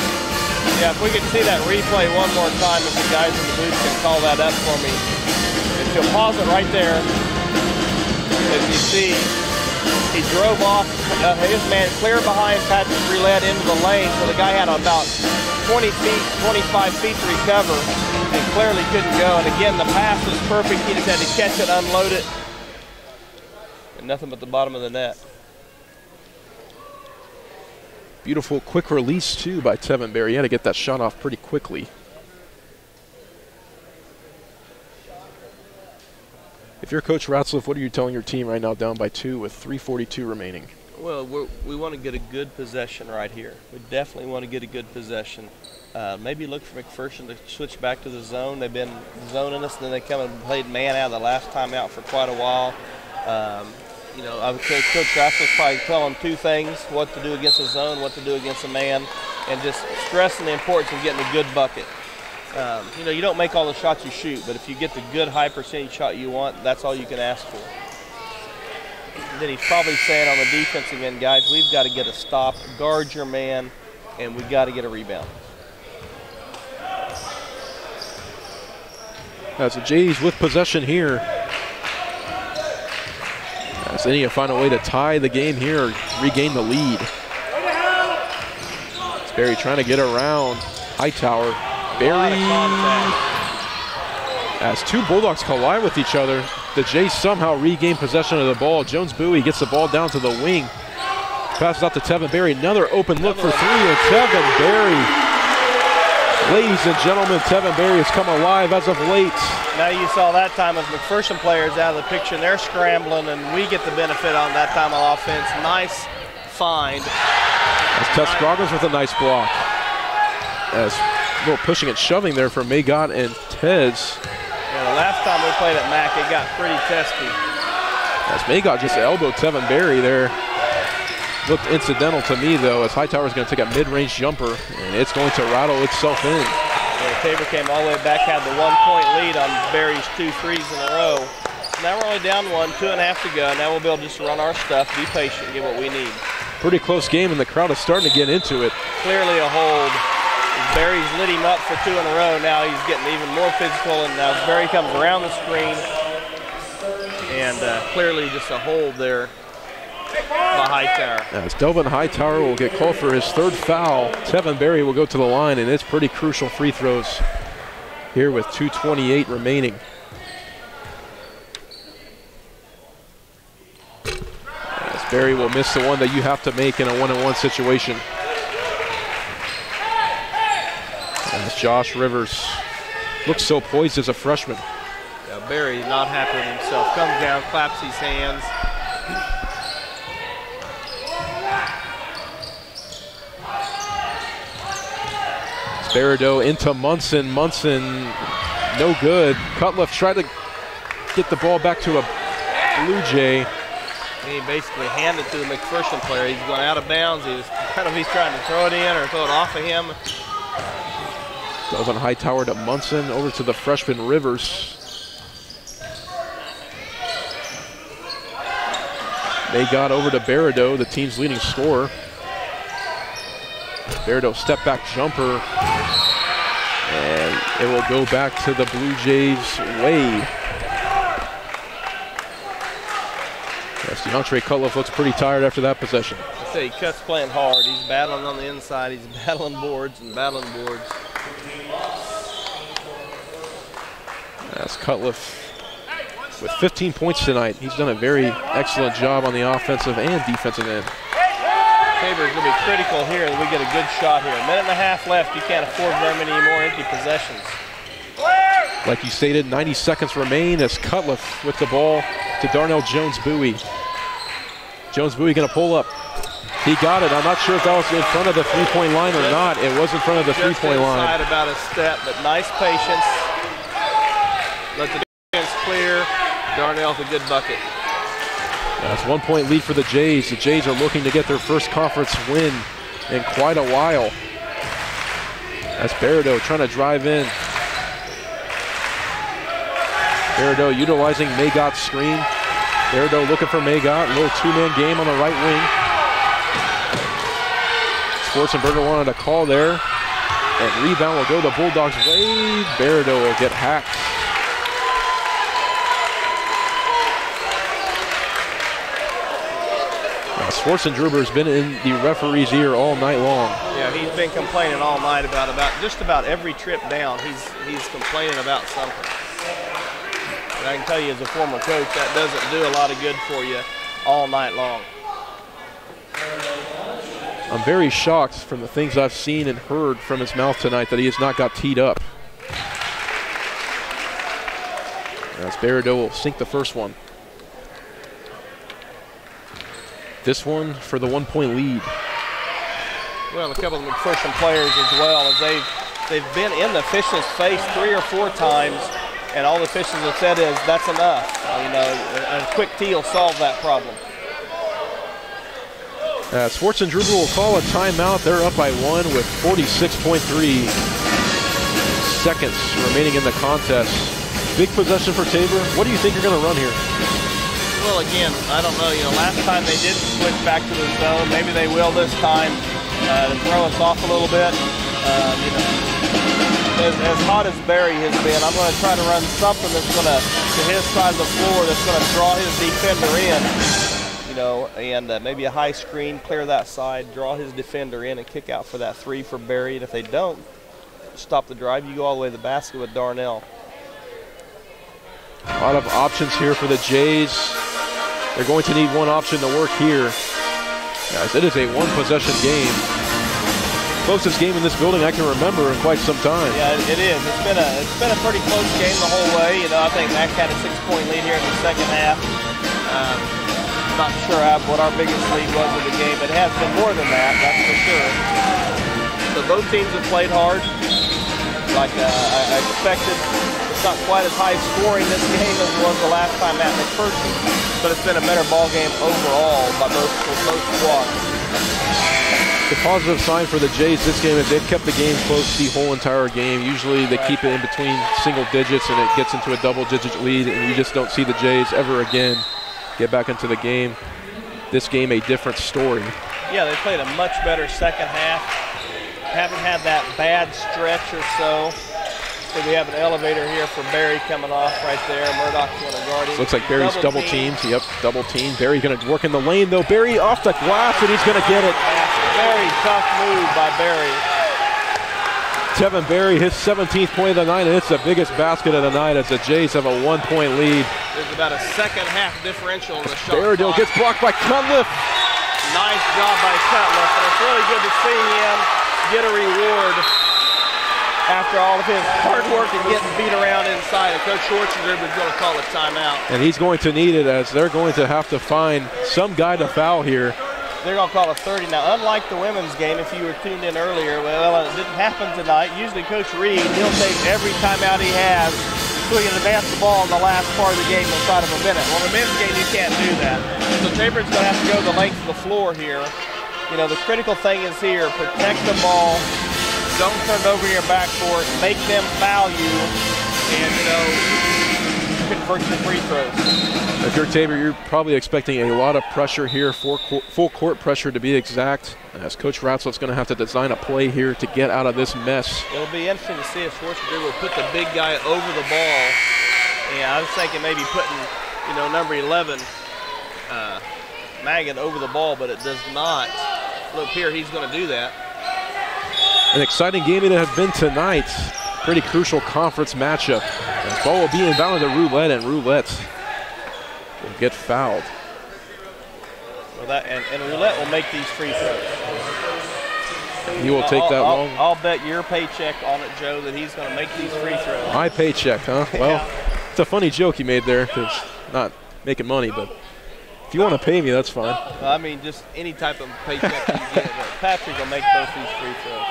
Yeah, if we could see that replay one more time, if the guys in the booth can call that up for me. If you'll pause it right there, as you see, he drove off his man clear behind Patrick Roulette into the lane, so the guy had about 20 feet, 25 feet to recover and clearly couldn't go. And again, the pass was perfect. He just had to catch it, unload it, and nothing but the bottom of the net. Beautiful quick release, too, by Tevin Berry. He had to get that shot off pretty quickly. If you're Coach Ratzlaff, what are you telling your team right now down by 2 with 3:42 remaining? Well, we want to get a good possession right here. We definitely want to get a good possession. Maybe look for McPherson to switch back to the zone. They've been zoning us, and then they come and played man out the last time out for quite a while. You know, I would say Coach Ratzlaff probably tell them 2 things: what to do against a zone, what to do against a man, and just stressing the importance of getting a good bucket. You know, you don't make all the shots you shoot, but if you get the good high percentage shot you want, that's all you can ask for. And then he's probably saying on the defensive end, guys, we've got to get a stop, guard your man, and we've got to get a rebound. As the Jays with possession here. As they need to find a way to tie the game here or regain the lead. It's Berry trying to get around Hightower. Berry, as 2 Bulldogs collide with each other, the Jays somehow regain possession of the ball. Jones Bowie gets the ball down to the wing. Passes out to Tevin Berry. Another open look for 3, and Tevin Berry. Ladies and gentlemen, Tevin Berry has come alive as of late. Now you saw that time as McPherson players out of the picture, and they're scrambling, and we get the benefit on that time of offense. Nice find. As Tess Scroggins with a nice block. As a little pushing and shoving there for Magot and Tez. Yeah, the last time we played at MAC, it got pretty testy. As Magot just elbowed Tevin Berry there. Looked incidental to me, though, as Hightower's going to take a mid-range jumper, and it's going to rattle itself in. Yeah, Tabor came all the way back, had the 1-point lead on Berry's 2 threes in a row. Now we're only down 1, 2.5 to go. Now we'll be able to just run our stuff, be patient, get what we need. Pretty close game, and the crowd is starting to get into it. Clearly a hold. Barry's lit him up for 2 in a row. Now he's getting even more physical, and now Barry comes around the screen. And clearly just a hold there by Hightower. As Delvin Hightower will get called for his 3rd foul. Tevin Berry will go to the line, and it's pretty crucial free throws here with 2:28 remaining. As Berry will miss the one that you have to make in a 1-on-1 situation. As Josh Rivers looks so poised as a freshman. Yeah, Barry not happy with himself. Comes down, claps his hands. Berideau into Munson. Munson, no good. Cutliff tried to get the ball back to a Blue Jay. He basically handed it to the McPherson player. He's going out of bounds. He's trying to throw it in or throw it off of him. Delvin Hightower to Munson, over to the freshman Rivers. They got over to Berideau, the team's leading scorer. Berideau step back jumper, and it will go back to the Blue Jays' Wade. Yes, DeAndre Cutliff looks pretty tired after that possession. I say he cuts playing hard. He's battling on the inside. He's battling boards and battling boards. That's Cutliff with 15 points tonight. He's done a very excellent job on the offensive and defensive end. Tabor's going to be critical here that we get a good shot here. 1.5 minutes left. You can't afford very many more empty possessions. Like you stated, 90 seconds remain as Cutliff with the ball to Darnell Jones-Bowie. Jones-Bowie going to pull up. He got it. I'm not sure if that was in front of the three-point line or not. It was in front of the three-point line. Just inside about a step, but nice patience. Let the defense clear. Darnell's a good bucket. That's 1-point lead for the Jays. The Jays are looking to get their first conference win in quite a while. That's Berideau trying to drive in. Berideau utilizing Maygot's screen. Berideau looking for Maygot. A little 2-man game on the right wing. Schwarzenberger wanted a call there. And rebound will go the Bulldogs' way. Berideau will get hacked. Schwarzenberger has been in the referee's ear all night long. Yeah, he's been complaining all night about just about every trip down. He's complaining about something. And I can tell you as a former coach, that doesn't do a lot of good for you all night long. I'm very shocked from the things I've seen and heard from his mouth tonight that he has not got teed up. As Berideau will sink the first one. This one for the 1-point lead. Well, a couple of McPherson players as well, as they've been in the official's face 3 or 4 times, and all the officials have said is, that's enough. You know, a quick tee will solve that problem. Schwarzenberger will call a timeout. They're up by 1 with 46.3 seconds remaining in the contest. Big possession for Tabor. What do you think you're going to run here? Well, again, I don't know. You know, last time they did switch back to the zone. Maybe they will this time to throw us off a little bit. You know, as hot as Barry has been, I'm going to try to run something that's going to his side of the floor, that's going to draw his defender in. You know, and maybe a high screen, clear that side, draw his defender in, and kick out for that 3 for Barry. And if they don't stop the drive, you go all the way to the basket with Darnell. A lot of options here for the Jays. They're going to need one option to work here. Guys, it is a 1-possession game. Closest game in this building I can remember in quite some time. Yeah, it is. It's been a pretty close game the whole way. You know, I think Mac had a 6-point lead here in the second half. Not sure what our biggest lead was of the game, but it has been more than that, that's for sure. So both teams have played hard, like I expected. It's not quite as high scoring this game as it was the last time at McPherson, but it's been a better ball game overall by both squads. The positive sign for the Jays this game is they've kept the game close the whole entire game. Usually they keep it in between single digits and it gets into a double-digit lead, and you just don't see the Jays ever again get back into the game. This game, a different story. Yeah, they played a much better second half. Haven't had that bad stretch or so. So we have an elevator here for Barry coming off right there. Murdoch's going to guard him. Looks like Barry's double teamed. Yep, double team. Barry going to work in the lane though. Barry off the glass and he's going to get it. Very tough move by Barry. Tevin Barry, his 17th point of the night, and it's the biggest basket of the night as the Jays have a 1-point lead. There's about a second half differential in the shot Barradill gets blocked by Cunliffe. Nice job by Cunliffe, and it's really good to see him get a reward after all of his hard work and getting beat around inside. And Coach Schwarzenegger is going to call a timeout. And he's going to need it as they're going to have to find some guy to foul here. They're going to call a 30. Now, unlike the women's game, if you were tuned in earlier, well, it didn't happen tonight. Usually Coach Reed, he'll take every timeout he has so he can advance the ball in the last part of the game inside of a minute. Well, the men's game, you can't do that. So Tabor's going to have to go the length of the floor here. You know, the critical thing is here, protect the ball, don't turn it over your backcourt, make them foul you, and, you know, convert your free throws. If you're Tabor, you're probably expecting a lot of pressure here, full court pressure to be exact, as Coach Ratzlaff's going to have to design a play here to get out of this mess. It'll be interesting to see if Schwarzenegger will put the big guy over the ball. And I was thinking maybe putting, you know, number 11, Maggin over the ball, but it does not look here he's going to do that. An exciting game it has been tonight. Pretty crucial conference matchup. The ball will be inbounded to Roulette, and Roulette will get fouled. Well, and Roulette will make these free throws. He will take that long. I'll bet your paycheck on it, Joe, that he's going to make these free throws. My paycheck, huh? Yeah. Well, it's a funny joke you made there, because not making money, but if you want to pay me, that's fine. I mean, just any type of paycheck you get. But Patrick will make both these free throws.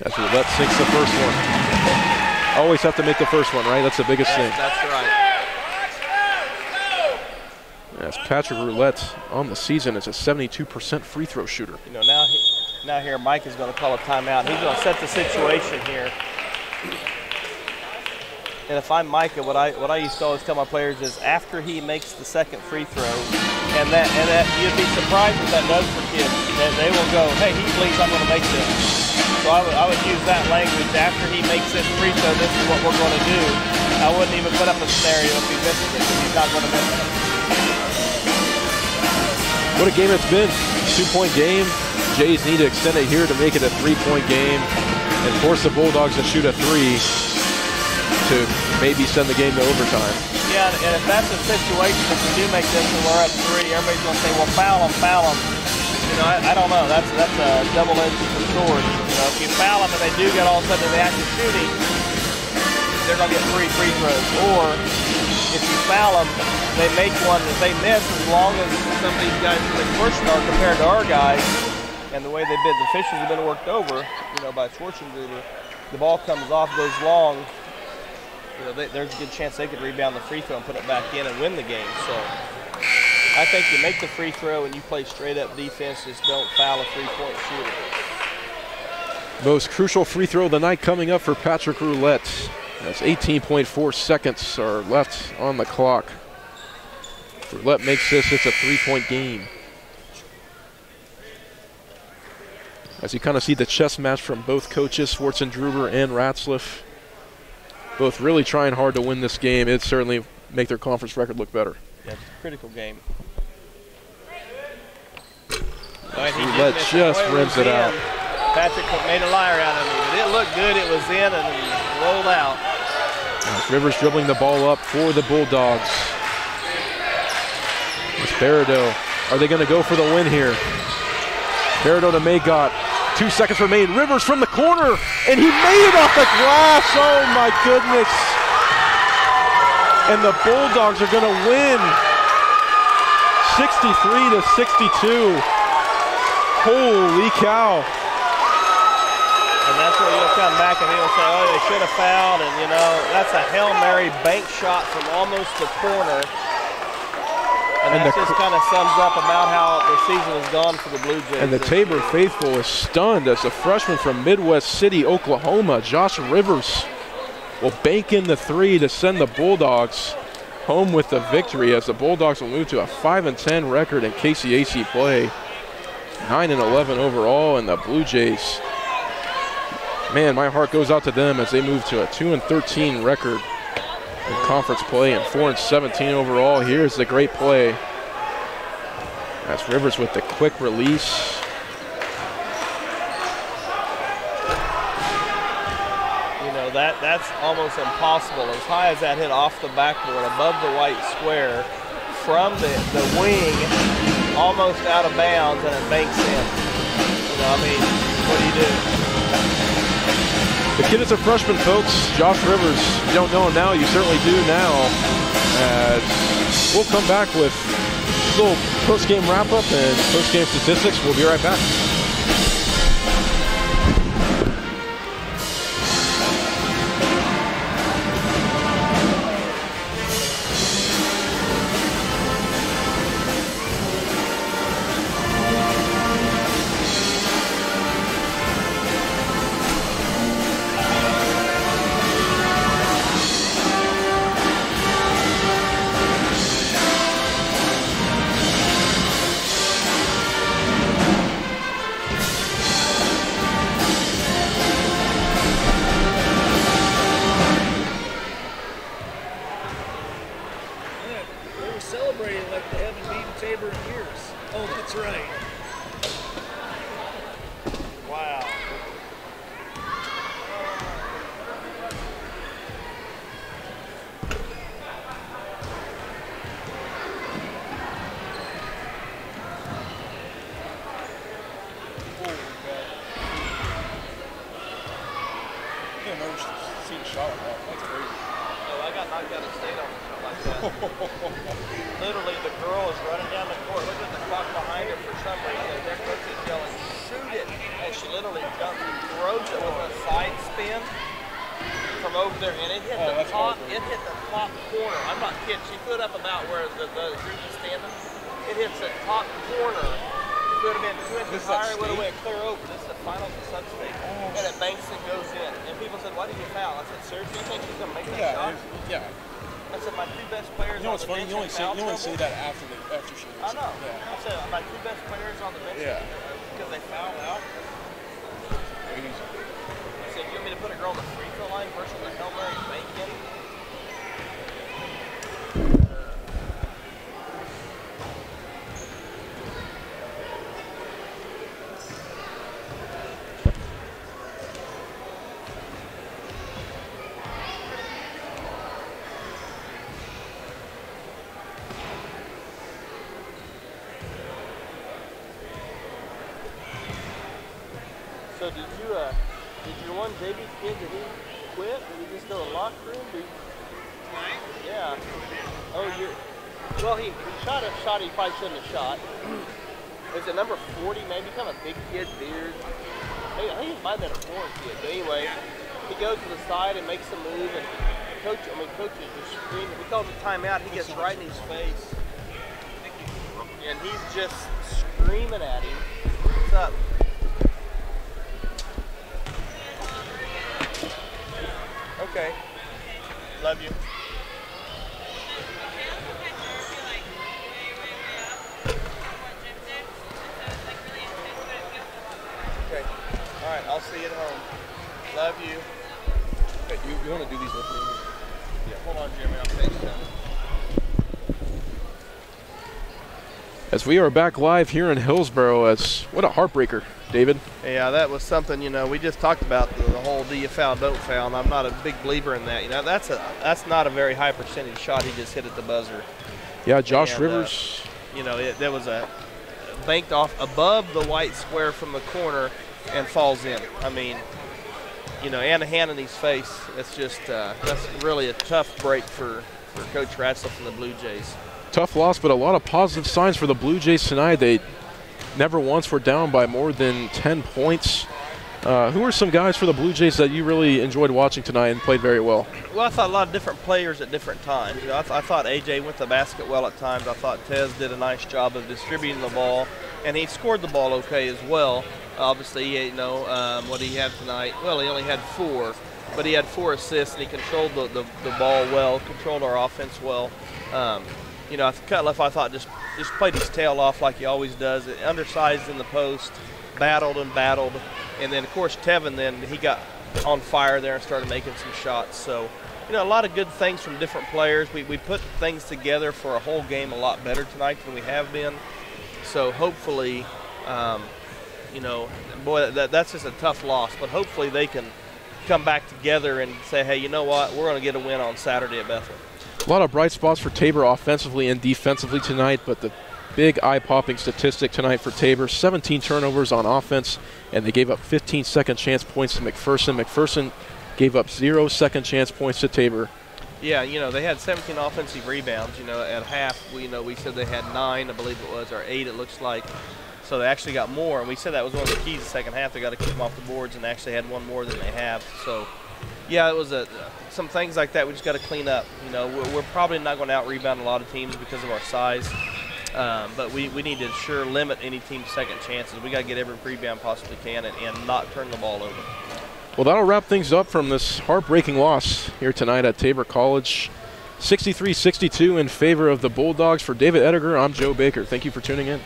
As Roulette sinks the first one. Always have to make the first one, right? That's the biggest thing. That's right. As Patrick Roulette on the season is a 72% free throw shooter. You know, now here Mike is going to call a timeout. He's going to set the situation here. And if I'm Micah, what I used to always tell my players is after he makes the second free throw, and that you'd be surprised what that does for kids. That they will go, hey, he believes I'm going to make this. So I would use that language. After he makes this free throw, this is what we're going to do. I wouldn't even put up a scenario if he misses it, because he's not going to miss it. What a game it's been. 2-point game. Jays need to extend it here to make it a 3-point game and force the Bulldogs to shoot a 3 to maybe send the game to overtime. Yeah, and if that's the situation, if we do make this and we're up 3, everybody's going to say, well, foul them. You know, I don't know. That's a double-edged sword. You know, if you foul them and they do get all of a sudden the active shooting, they're going to get 3 free throws. Or if you foul them, they make one that they miss, as long as some of these guys from McPherson are compared to our guys, and the way they've been, the officials have been worked over, you know, by Schwarzenegger, the ball comes off, goes long. You know, there's a good chance they could rebound the free throw and put it back in and win the game. So I think you make the free throw and you play straight up defense, just don't foul a 3-point shooter. Most crucial free throw of the night coming up for Patrick Roulette. That's 18.4 seconds are left on the clock. If Roulette makes this, it's a 3-point game. As you kind of see the chess match from both coaches, Schwarzenegger and Ratzlaff, both really trying hard to win this game. It'd certainly make their conference record look better. Yeah, it's a critical game. Roulette just rims it out. Patrick made a liar out of me, but it looked good. It was in and rolled out. Rivers dribbling the ball up for the Bulldogs. It's Barradill. Are they going to go for the win here? Barradill to Maygot. 2 seconds remain. Rivers from the corner, and he made it off the glass. Oh my goodness. And the Bulldogs are going to win 63-62. Holy cow. And that's where you'll come back and he'll say, oh, they should have fouled. And, you know, that's a Hail Mary bank shot from almost the corner. And that just kind of sums up about how the season has gone for the Blue Jays. And the Tabor faithful is stunned as the freshman from Midwest City, Oklahoma, Josh Rivers, will bank in the 3 to send the Bulldogs home with the victory, as the Bulldogs will move to a 5-10 record in KCAC play, 9-11 overall, and the Blue Jays, man, my heart goes out to them as they move to a 2-13 record in conference play and 4-17 overall. Here's the great play. That's Rivers with the quick release. That's almost impossible. As high as that hit off the backboard, above the white square, from the wing, almost out of bounds, and it banks in. I mean, what do you do? The kid is a freshman, folks. Josh Rivers. If you don't know him now, you certainly do now. We'll come back with a little post-game wrap-up and post-game statistics. We'll be right back. Literally, the girl is running down the court. Look at the clock behind her for some reason. Their coach is yelling, shoot it. And she literally jumps and throws it with a side spin from over there. And it hit the top. It hit the top corner. I'm not kidding. She put up about where the group is standing. It hits the top corner. It could have been 2 inches higher. It would have went clear over. This is the final to substate. And it banks and goes in. And people said, why did you foul? I said, seriously, you think she's going to make that shot? Yeah. I said, my 2 best players on the bench. You only see that after she I know. Yeah. I said, my 2 best players on the bench because they fouled out. I said, you want me to put a girl on the free throw line versus the Hail Mary bank-in? So did your one JV kid, did he quit? Did he just go to the locker room? Yeah. Well, he shot a shot he probably shouldn't have shot. Is it number 40, maybe? Kind of a big kid, beard. I think it might have been a foreign kid. But anyway, he goes to the side and makes a move, and coach is just screaming. He calls a timeout. He gets right in his face. And he's just screaming at him. What's up? Okay. Love you. Okay. All right. I'll see you at home. Love you. Hey, you want to do these with me? Yeah. Hold on, Jeremy. I'll finish them. As we are back live here in Hillsboro, what a heartbreaker, David. Yeah, that was something, we just talked about the whole do you foul, don't foul, and I'm not a big believer in that. That's not a very high percentage shot he just hit at the buzzer. Yeah, Josh Rivers. There was a banked off above the white square from the corner and falls in. I mean, and a hand in his face. It's just, that's really a tough break for Coach Ratcliffe and the Blue Jays. Tough loss, but a lot of positive signs for the Blue Jays tonight. They never once were down by more than 10 points. Who are some guys for the Blue Jays that you really enjoyed watching tonight and played very well? Well, I thought a lot of different players at different times. You know, I thought AJ went to the basket well at times. I thought Tez did a nice job of distributing the ball, and he scored the ball okay as well. Obviously, you know, what he had tonight, well, he only had 4, but he had 4 assists, and he controlled the ball well, controlled our offense well. You know, Cutliff, I thought, just played his tail off like he always does, undersized in the post, battled. And then, of course, Tevin, then he got on fire there and started making some shots. So, you know, a lot of good things from different players. We put things together for a whole game a lot better tonight than we have been. So hopefully, you know, boy, that's just a tough loss. But hopefully they can come back together and say, hey, you know what, we're going to get a win on Saturday at Bethel. A lot of bright spots for Tabor offensively and defensively tonight, but the big eye-popping statistic tonight for Tabor, 17 turnovers on offense, and they gave up 15 second-chance points to McPherson. McPherson gave up 0 second-chance points to Tabor. Yeah, you know, they had 17 offensive rebounds. You know, at half, we said they had 9, I believe it was, or 8, it looks like. So they actually got more, and we said that was one of the keys the second half. They got to keep them off the boards, and actually had 1 more than they have. So, yeah, it was some things like that we just got to clean up. You know, we're probably not going to out-rebound a lot of teams because of our size. But we need to sure limit any team's second chances. We got to get every rebound possibly can and not turn the ball over. Well, that'll wrap things up from this heartbreaking loss here tonight at Tabor College. 63-62 in favor of the Bulldogs. For David Ediger, I'm Joe Baker. Thank you for tuning in.